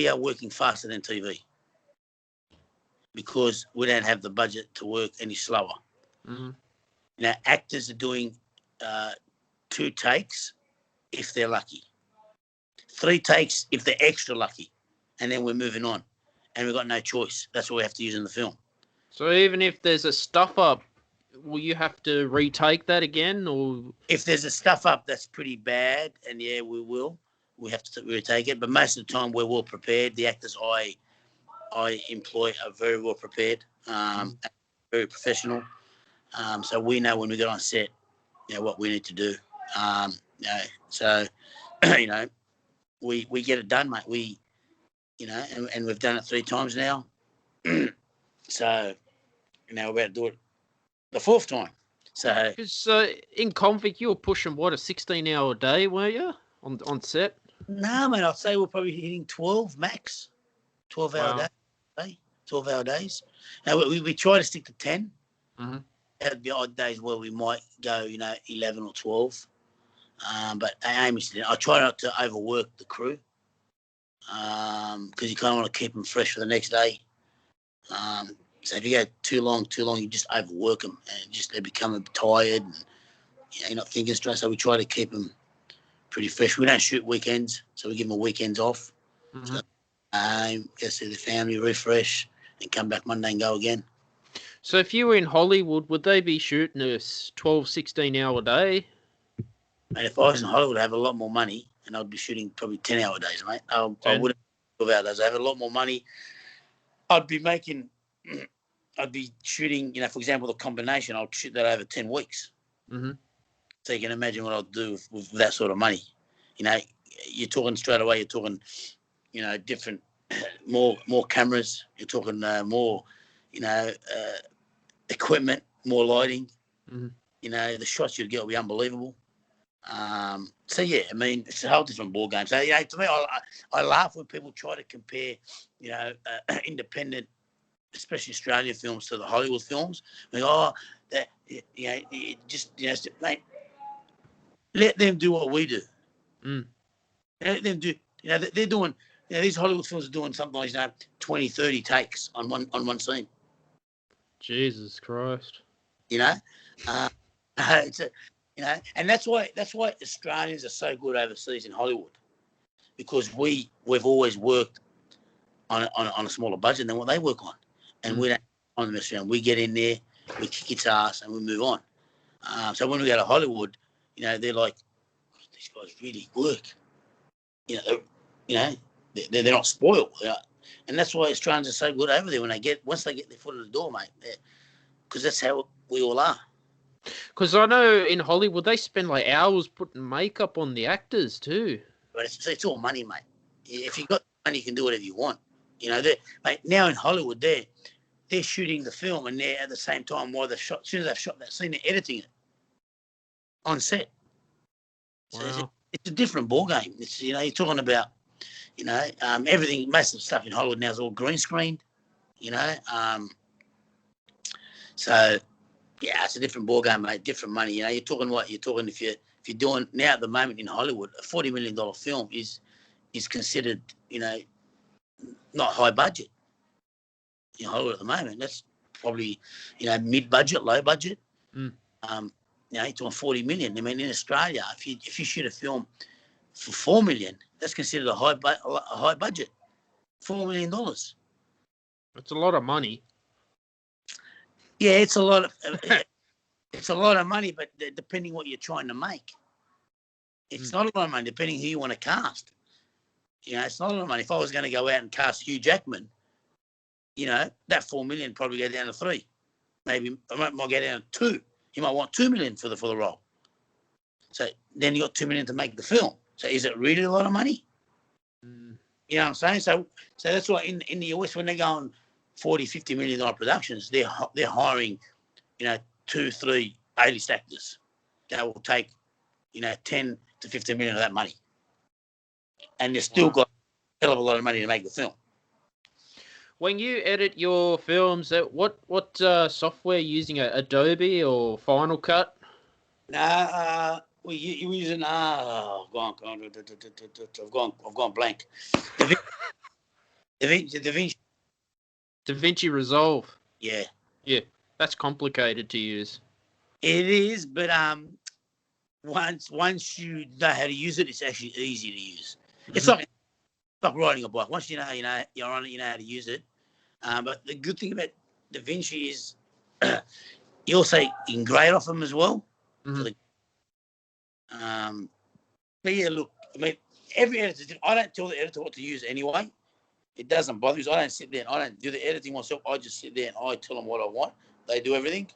are working faster than TV because we don't have the budget to work any slower. Mm-hmm. Actors are doing 2 takes if they're lucky, 3 takes if they're extra lucky, and then we're moving on. And we've got no choice. That's what we have to use in the film. So even if there's a stuff up, will you have to retake that again? Or if there's a stuff up that's pretty bad, and yeah, we will. We have to retake it. But most of the time, we're well prepared. The actors I employ are very well prepared, very professional. So we know when we get on set, what we need to do. So we get it done, mate. And we've done it 3 times now. So we're about to do it the 4th time. So because in Convict you were pushing a 16-hour day, were you on set? No, mate. I'd say we're probably hitting 12 max, 12-hour day, 12-hour days. Now we try to stick to 10. Mm-hmm. There'd be odd days where we might go, 11 or 12. But I aim is I try not to overwork the crew because you kind of want to keep them fresh for the next day. So if you go too long, you just overwork them and they become tired and you're not thinking straight. So we try to keep them pretty fresh. We don't shoot weekends, so we give them weekends off. Mm-hmm. So go see the family, refresh, and come back Monday and go again. So if you were in Hollywood, would they be shooting a 12, 16-hour day? And if I was in Hollywood, I'd have a lot more money, and I'd be shooting probably 10-hour days, mate. I wouldn't have 12-hour days. I have a lot more money. I'd be shooting, for example, the combination. I'll shoot that over 10 weeks. Mm-hmm. So you can imagine what I'll do with that sort of money. You're talking straight away. You're talking, different, more cameras. You're talking more, equipment, more lighting. Mm-hmm. The shots you'd get will be unbelievable. So yeah, I mean, it's a whole different ball game. So to me, I laugh when people try to compare, independent, especially Australian films to the Hollywood films. I mean, mate, let them do what we do. Let them do. They're doing. These Hollywood films are doing something like 20, 30 takes on one scene. Jesus Christ. It's and that's why Australians are so good overseas in Hollywood, because we've always worked on a smaller budget than what they work on, and we don't on the mess around. We get in there, we kick its ass, and we move on. So when we go to Hollywood, they're like, these guys really work. They're not spoiled, and that's why Australians are so good over there once they get their foot in the door, mate. Because that's how we all are. Because I know in Hollywood they spend hours putting makeup on the actors too. But it's all money, mate. If you got money, you can do whatever you want. Mate, now in Hollywood, they're shooting the film, and they're at the same time while as soon as they've shot that scene, they're editing it on set. So Wow. it's a different ball game. It's you're talking about everything. Most of the stuff in Hollywood now is all green screened. So yeah, it's a different ballgame, mate. Different money. You know, you're talking if you're doing now at the moment in Hollywood, a $40 million film is considered, you know, not high budget in Hollywood at the moment. That's probably, you know, mid-budget, low budget. Mm. You know, you're talking 40 million. I mean, in Australia, if you shoot a film for 4 million, that's considered a high budget. $4 million. It's a lot of money. Yeah, it's a lot of it's a lot of money, but depending what you're trying to make, it's not a lot of money. Depending who you want to cast, you know, it's not a lot of money. If I was going to go out and cast Hugh Jackman, you know, that 4 million probably go down to 3, maybe I might go down to 2. You might want 2 million for the role. So then you got 2 million to make the film. So is it really a lot of money? You know what I'm saying? So that's why in the US, when they're going $40-50 million productions, they're hiring, you know, 2-3 A-list actors that will take, you know, 10 to 15 million of that money, and they've still got a hell of a lot of money to make the film. When you edit your films, what software are you using? Adobe or Final Cut? Nah, we're using I've gone blank. DaVinci Resolve. Yeah, that's complicated to use. it is, but once you know how to use it, it's actually easy to use. It's like riding a bike. Once you're on it, you know how to use it. But the good thing about DaVinci is you also can grade off them as well. But yeah, look, I mean, every editor, I don't tell the editor what to use anyway. It doesn't bother me. So I don't sit there and I don't do the editing myself. I just sit there and I tell them what I want. They do everything.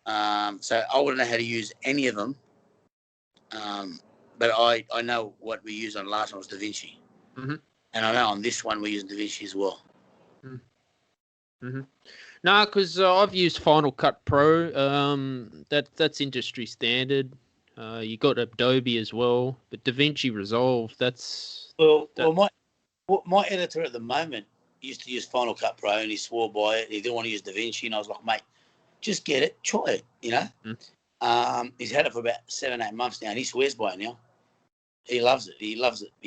So I wouldn't know how to use any of them. But I know what we used on the last one was DaVinci. And I know on this one we're using DaVinci as well. No, because I've used Final Cut Pro. That's industry standard. You got Adobe as well, but DaVinci Resolve. My editor at the moment used to use Final Cut Pro, and he swore by it. He didn't want to use DaVinci, and I was like, mate, just get it, try it. You know. He's had it for about 7-8 months now, and he swears by it now. He loves it. He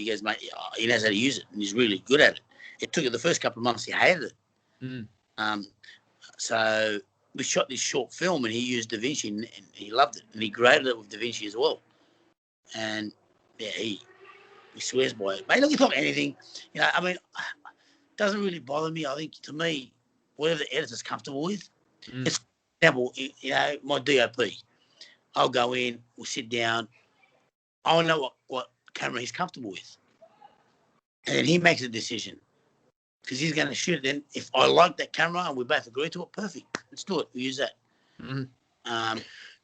goes, mate, he knows how to use it, and he's really good at it. It took it the first couple of months. He hated it. So we shot this short film, and he used DaVinci, and he loved it, and he graded it with DaVinci as well. And yeah, he swears by it. Mate, look, it's like anything. You know, I mean, it doesn't really bother me. I think, to me, whatever the editor's comfortable with. It's, for example, you know, my DOP. I'll go in, we'll sit down. I'll know what camera he's comfortable with. And then he makes a decision. Because he's going to shoot it. Then if I like that camera and we both agree to it, perfect. Let's do it. We use that.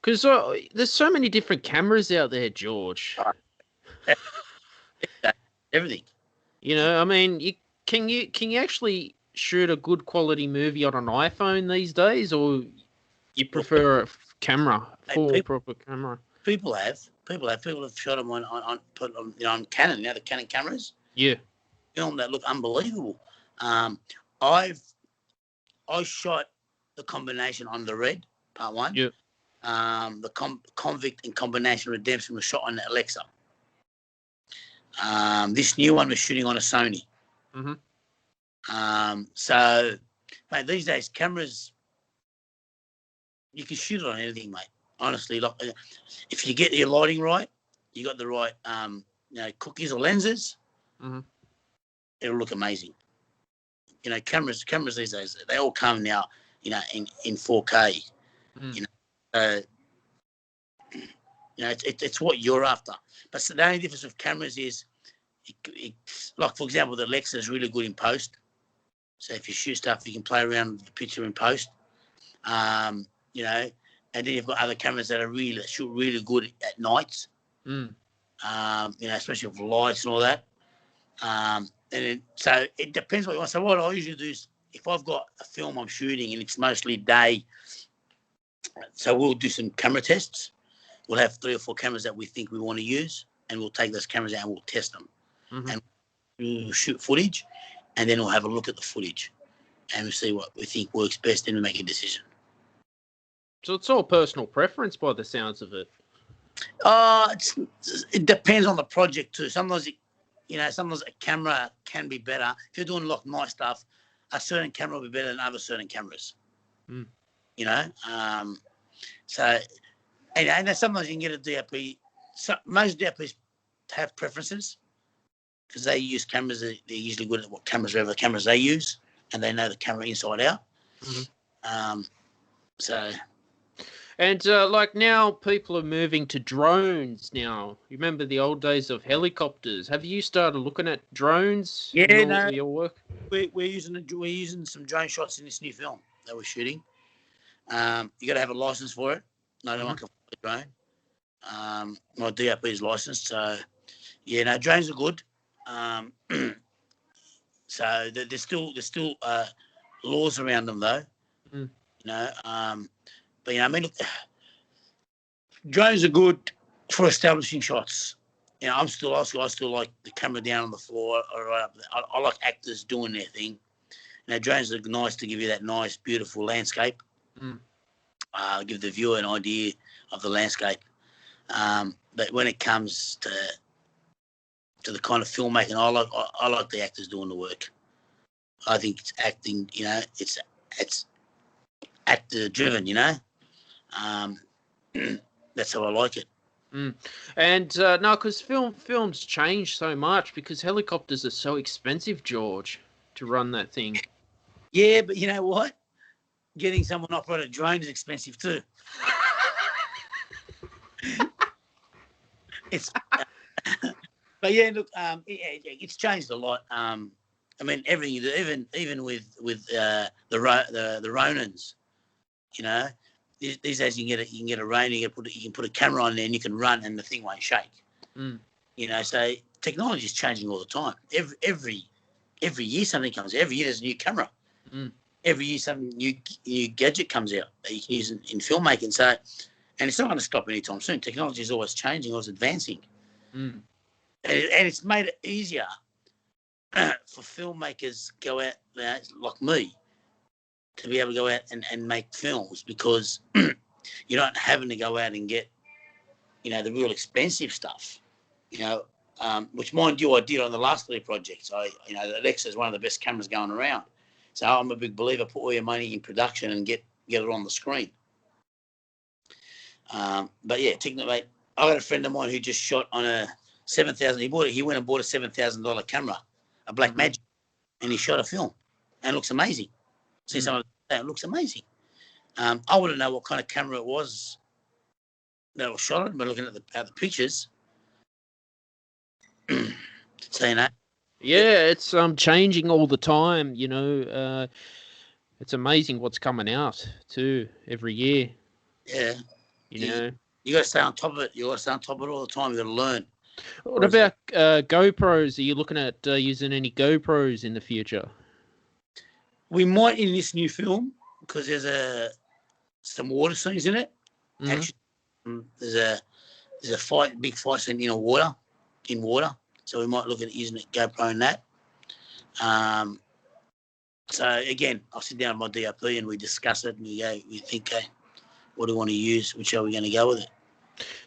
Because there's so many different cameras out there, George. Everything. You know, I mean, can you actually shoot a good quality movie on an iPhone these days, or you prefer a camera, proper camera? People have shot them on Canon. Now the Canon cameras. Yeah. Film that look unbelievable. I shot The Combination on the Red Part 1. Yeah. The Convict and Combination Redemption was shot on Alexa. This new one was shooting on a Sony. So, mate, these days cameras, you can shoot it on anything, mate. Honestly, like, if you get your lighting right, you got the right, cookies or lenses, it'll look amazing. You know, cameras these days, they all come now, you know, in 4K. You know, it's what you're after. But the only difference with cameras is, like, for example, the Alexa is really good in post. So if you shoot stuff, you can play around with the picture in post. You know, and then you've got other cameras that are shoot really good at nights. You know, especially with lights and all that. So it depends what you want. So what I usually do is, if I've got a film I'm shooting and it's mostly day, so we'll do some camera tests. We'll have 3 or 4 cameras that we think we want to use, and we'll take those cameras out and we'll test them. And we'll shoot footage, and then we'll have a look at the footage, and we'll see what we think works best, and we'll make a decision. So it's all personal preference by the sounds of it. It depends on the project too. Sometimes, sometimes a camera can be better. If you're doing like nice stuff, a certain camera will be better than other certain cameras. Mm. So, and sometimes you can get a DOP. So most DOPs have preferences because they use cameras. They're usually good at what cameras they use, and they know the camera inside out. Mm-hmm. So. And like now, people are moving to drones now. You remember the old days of helicopters? Have you started looking at drones? Yeah, your work. We're using some drone shots in this new film that we're shooting. You got to have a license for it. No one can fly a drone. My DOP is licensed, so yeah. No, drones are good. So there's still laws around them though. Mm. But I mean, look, drones are good for establishing shots. I still like the camera down on the floor or right up there. I like actors doing their thing. Drones are nice to give you that nice, beautiful landscape. Give the viewer an idea of the landscape. But when it comes to the kind of filmmaking, I like the actors doing the work. I think it's acting. It's actor driven. That's how I like it. And no, because films change so much because helicopters are so expensive, George, to run that thing. Yeah, but you know what? Getting someone to operate a drone is expensive too. But yeah, look, it's changed a lot. I mean, everything, even with the Ronins, these days you can get a Ronin, you can put a camera on there and you can run and the thing won't shake. So technology is changing all the time. Every year something comes out. Every year there's a new camera. Every year some new gadget comes out that you can use in filmmaking. So, and it's not going to stop anytime soon. Technology is always changing, always advancing. And it's made it easier for filmmakers go out like me to be able to go out and make films because you're not having to go out and get, the real expensive stuff, which mind you, I did on the last 3 projects. The Alexa is one of the best cameras going around. So I'm a big believer, put all your money in production and get it on the screen. But yeah, mate, I got a friend of mine who just shot on a 7,000. He went and bought a $7,000 camera, a Blackmagic, and he shot a film, and it looks amazing. See some of that, it looks amazing. I want to know what kind of camera it was that was shot on by looking at the pictures. So yeah, it's changing all the time. It's amazing what's coming out too every year. Yeah, you got to stay on top of it. You got to stay on top of it all the time. You got to learn. What about GoPros? Are you looking at using any GoPros in the future? We might in this new film because there's some water scenes in it. Actually, there's a big fight scene in water. So we might look at using it GoPro in that. So again, I'll sit down with my DOP and we discuss it and we think, what do we want to use? Which are we going to go with it?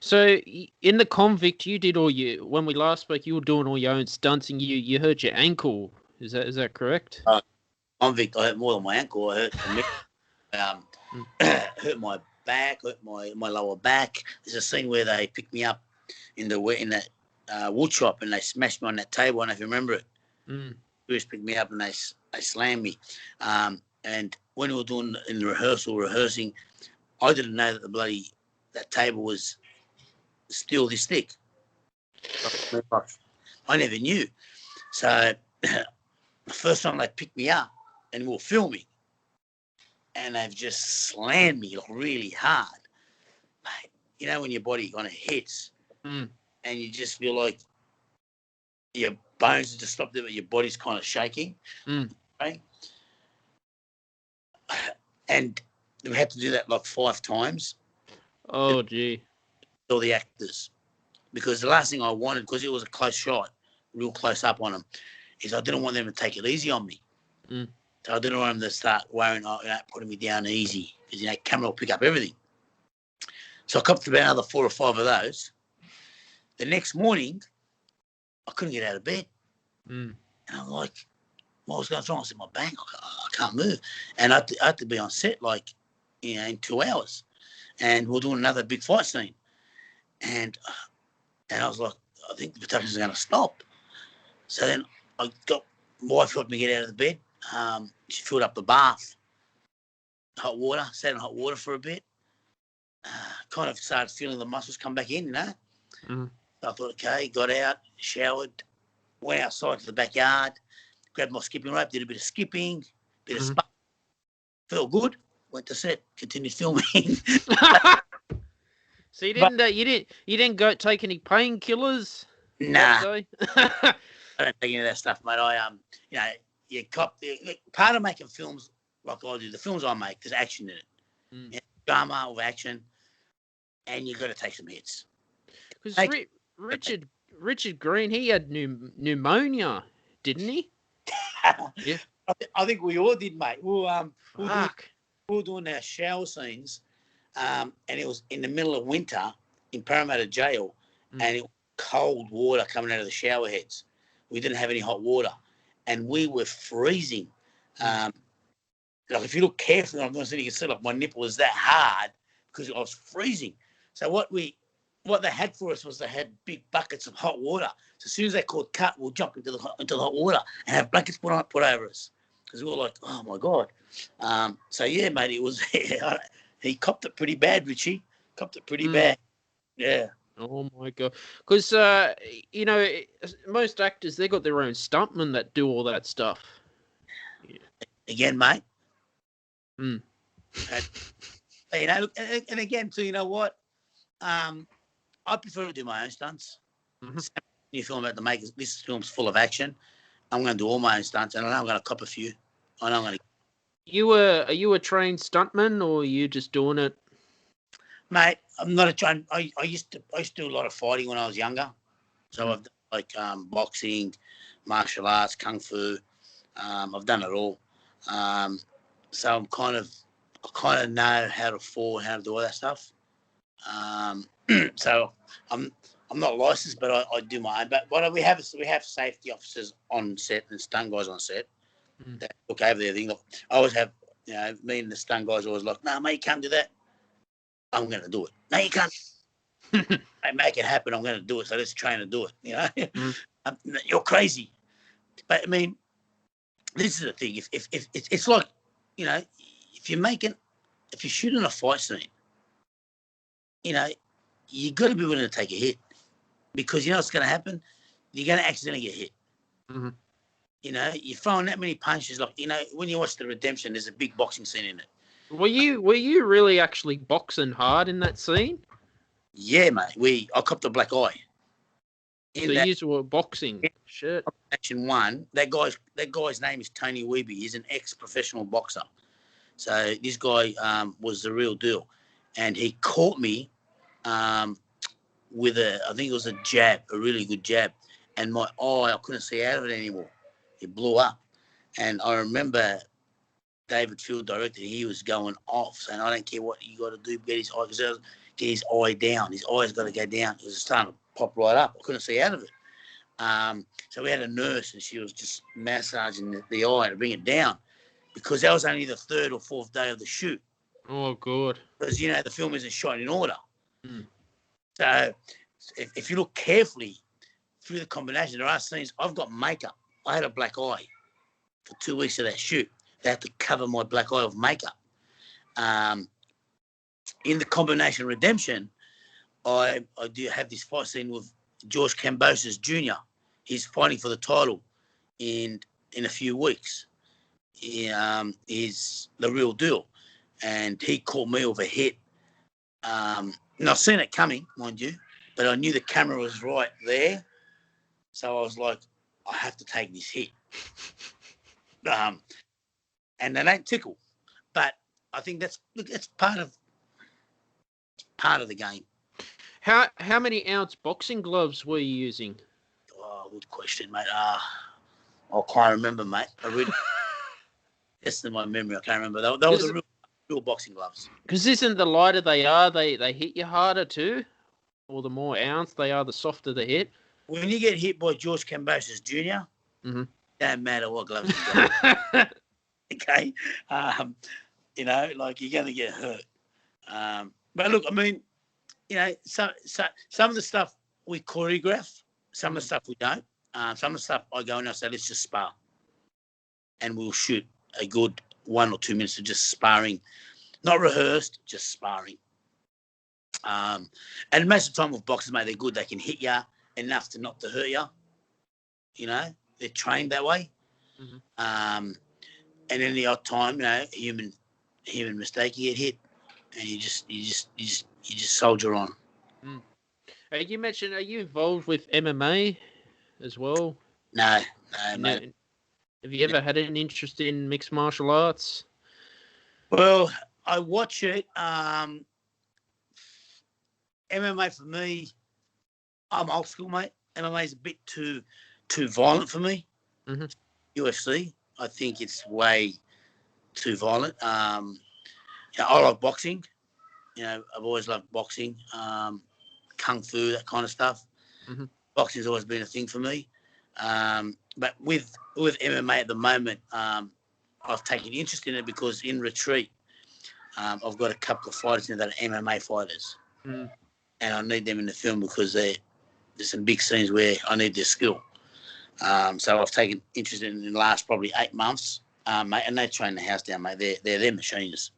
So in the Convict, you did when we last spoke, you were doing all your own stunts and you hurt your ankle. Is that correct? Convict, I hurt more than my ankle. I hurt hurt my back, hurt my lower back. There's a scene where they picked me up in that wood shop and they smashed me on that table. I don't know if you remember it. Bruce picked me up and they slammed me. And when we were doing in the rehearsing, I didn't know that that table was still this thick. I never knew. So the first time they picked me up and we were filming, and they've just slammed me really hard. Mate, when your body kind of hits and you just feel like your bones just stopped there, but your body's kind of shaking. Right? And we had to do that like 5 times. Oh, gee. All the actors. Because the last thing I wanted, because it was a close shot, real close up on them, is I didn't want them to take it easy on me. So I didn't want them to start worrying, putting me down easy. Because, camera will pick up everything. So I copped about another 4 or 5 of those. The next morning, I couldn't get out of bed. Mm. And I'm like, what was going on? I said, my back, I can't move. And I had to be on set, in 2 hours. And we're doing another big fight scene. And I was like, I think the production's going to stop. So then my wife helped me get out of the bed. She filled up the bath, hot water, sat in hot water for a bit. Kind of started feeling the muscles come back in, Mm. So I thought, okay, got out, showered, went outside to the backyard, grabbed my skipping rope, did a bit of skipping, bit of spunk. Felt good. Went to set, continued filming. So you didn't go take any painkillers? Nah, I don't take any of that stuff, mate. You cop part of making films like I do. The films I make, there's action in it, drama with action, and you got to take some hits. Because Richard Green, he had pneumonia, didn't he? Yeah. I think we all did, mate. We were doing our shower scenes, and it was in the middle of winter in Parramatta Jail, and it was cold water coming out of the shower heads. We didn't have any hot water, and we were freezing. If you look carefully, I'm going to see, you can see my nipple is that hard because I was freezing. So what they had for us was they had big buckets of hot water. So as soon as they called cut, we'll jump into the hot water and have blankets put over us because we were like, oh my God. So yeah, mate, it was he copped it pretty bad, Richie. Copped it pretty bad. Yeah. Oh my God. Because most actors, they got their own stuntmen that do all that stuff. Yeah. Again, mate. And, and again, too, you know what? I prefer to do my own stunts. You film about the makers. This film's full of action. I'm going to do all my own stunts, and I know I'm going to cop a few. I know I'm going to. Are you a trained stuntman, or are you just doing it? Mate, I'm not a trained. I used to do a lot of fighting when I was younger. So I've done boxing, martial arts, kung fu. I've done it all. So I kind of know how to fall, how to do all that stuff. So I'm not licensed, but I do my own. But we have safety officers on set and stunt guys on set that look over everything. Look, I always have, me and the stunt guys always like, no, mate, you can't do that. I'm going to do it. No, you can't. I make it happen. I'm going to do it. So let's train to do it. You're crazy. But I mean, this is the thing. If it's like, if you're shooting a fight scene, you got to be willing to take a hit because you know what's going to happen. You're going to accidentally get hit. You're throwing that many punches. When you watch The Redemption, there's a big boxing scene in it. Were you really actually boxing hard in that scene? Yeah, mate. I copped a black eye. You were boxing. Shit. Action 1. That guy's name is Tony Weeby. He's an ex-professional boxer. So this guy was the real deal, and he caught me with I think it was a jab, a really good jab, and my eye, I couldn't see out of it anymore. It blew up, and I remember David Field directed. He was going off, saying, "I don't care what you got to do, get his eye down. His eye's got to go down. It was starting to pop right up. I couldn't see out of it. So we had a nurse, and she was just massaging the eye to bring it down, because that was only the 3rd or 4th day of the shoot. Oh, good. Because the film isn't shot in order. So if you look carefully through the combination, there are scenes. I've got makeup. I had a black eye for 2 weeks of that shoot. They had to cover my black eye with makeup. In the combination Redemption, I do have this fight scene with George Basha Jr. He's fighting for the title in a few weeks. He's the real deal. And he caught me with a hit. And I've seen it coming, mind you, but I knew the camera was right there. So I was like, I have to take this hit. And they don't tickle. But I think that's part of the game. How many ounce boxing gloves were you using? Oh, good question, mate. I can't remember, mate. I really, that's in my memory. I can't remember. That was a real real boxing gloves. Because isn't the lighter they are, they hit you harder too? Or the more ounce they are, the softer the hit? When you get hit by George Basha Jr., don't matter what gloves you got. Okay? You know, like you're going to get hurt. But look, I mean, you know, some of the stuff we choreograph, some of the stuff we don't. Some of the stuff I go and I say, let's just spar. And we'll shoot a good 1 or 2 minutes of just sparring. Not rehearsed, just sparring. And most of the time with boxers, mate, they're good. They can hit you enough to not to hurt you. You know, they're trained that way. And then the odd time, you know, human mistake, you get hit, and you just soldier on. You mentioned, are you involved with MMA as well? No, mate. Have you ever had an interest in mixed martial arts? Well, I watch it. MMA for me, I'm old school, mate. MMA is a bit too violent for me. UFC, I think it's way too violent. You know, I like boxing. You know, I've always loved boxing, kung fu, that kind of stuff. Boxing's always been a thing for me. But with MMA at the moment, I've taken interest in it because in retreat, I've got a couple of fighters in that are MMA fighters. And I need them in the film because there's some big scenes where I need their skill. So I've taken interest in the last probably 8 months, mate, and they train the house down, mate. They're machines.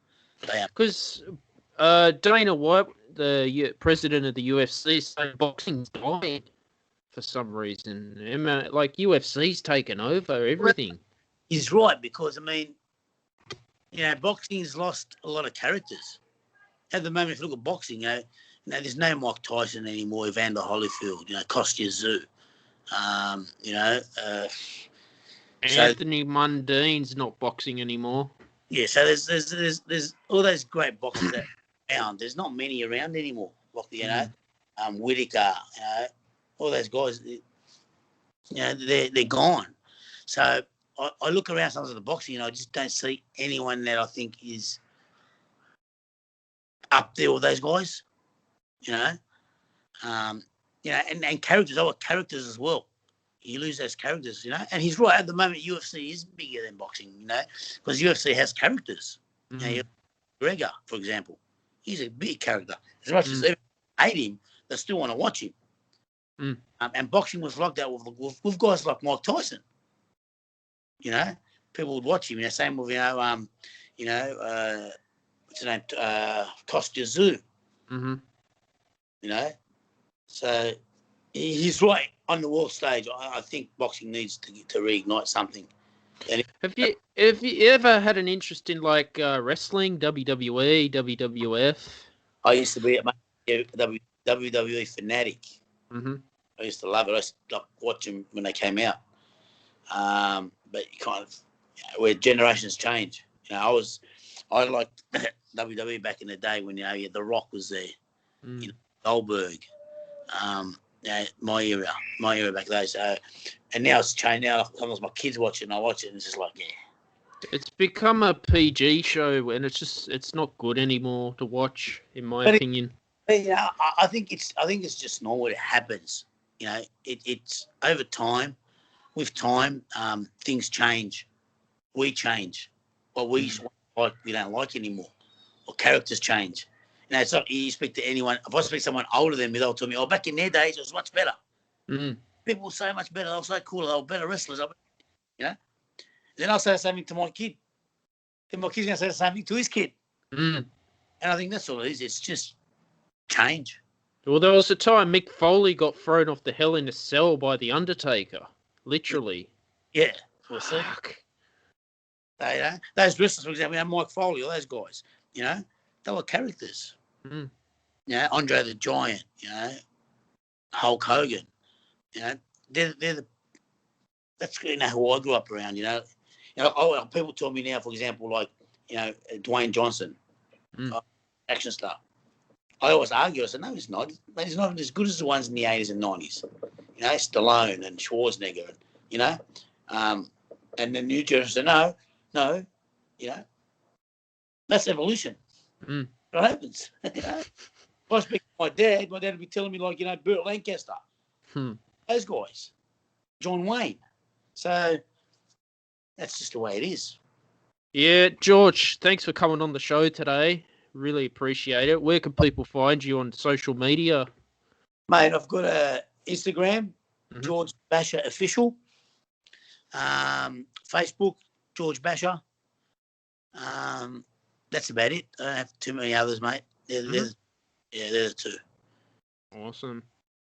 They are. Because Dana White, the president of the UFC, said boxing's dying for some reason. Like UFC's taken over everything. He's right, because I mean, you know, boxing's lost a lot of characters. At the moment, if you look at boxing, you know, there's no Mike Tyson anymore, Evander Holyfield, you know, Kostya Tszyu. You know, Anthony Mundine's not boxing anymore. Yeah, so there's all those great boxers that are around. There's not many around anymore. Like, you know, Whitaker, you know, all those guys, you know, they're gone. So I look around some of the boxing and I just don't see anyone that I think is up there with those guys. You know, you know, and characters. I want characters as well. You lose those characters, you know. And he's right. At the moment, UFC is bigger than boxing, you know, because UFC has characters. You know, Gregor, for example, he's a big character. As much as they hate him, they still want to watch him. And boxing was like that with guys like Mike Tyson. You know, people would watch him. You know, same with you know, what's his name, Kostya Tszyu. You know, so he's right on the world stage. I think boxing needs to reignite something. Have you ever had an interest in like wrestling, WWE, WWF? I used to be a WWE fanatic. I used to love it. I used to watch them when they came out. But you kind of, you know, where generations change. You know, I liked WWE back in the day when, you know, The Rock was there. You know, Goldberg. You know, my era back then. So, and now it's changed. Now sometimes my kids watch it and I watch it and it's just like, yeah. It's become a PG show and it's not good anymore to watch, in my opinion. You know, I think it's just normal. It happens. You know, it's over time. With time, things change. We change. What we don't like anymore. Or characters change. You know, it's like you speak to anyone. If I speak to someone older than me, they'll tell me, "Oh, back in their days, it was much better." People were so much better. They were so cool. They were better wrestlers. You know. Then I'll say the same thing to my kid. Then my kid's gonna say the same thing to his kid. And I think that's all it is. It's just change. Well, there was a time Mick Foley got thrown off the Hell in a Cell by the Undertaker, literally. Yeah. Fuck. You know, those wrestlers, for example, you know, Mike Foley, all those guys. You know, they were characters. You know, Andre the Giant. You know, Hulk Hogan. You know, that's, you know, who I grew up around. You know, people tell me now, for example, like, you know, Dwayne Johnson, action star. I always argue. I said, no, he's not. He's not as good as the ones in the 80s and 90s. You know, Stallone and Schwarzenegger, and, you know, and the new generation said, no, you know, That's evolution. Mm. It happens. If I speak to my dad would be telling me, like, Burt Lancaster, those guys, John Wayne. So that's just the way it is. Yeah, George, thanks for coming on the show today. Really appreciate it. Where can people find you on social media? Mate, I've got a Instagram, George Basha Official. Facebook, George Basha. That's about it. I don't have too many others, mate. They're the two. Awesome.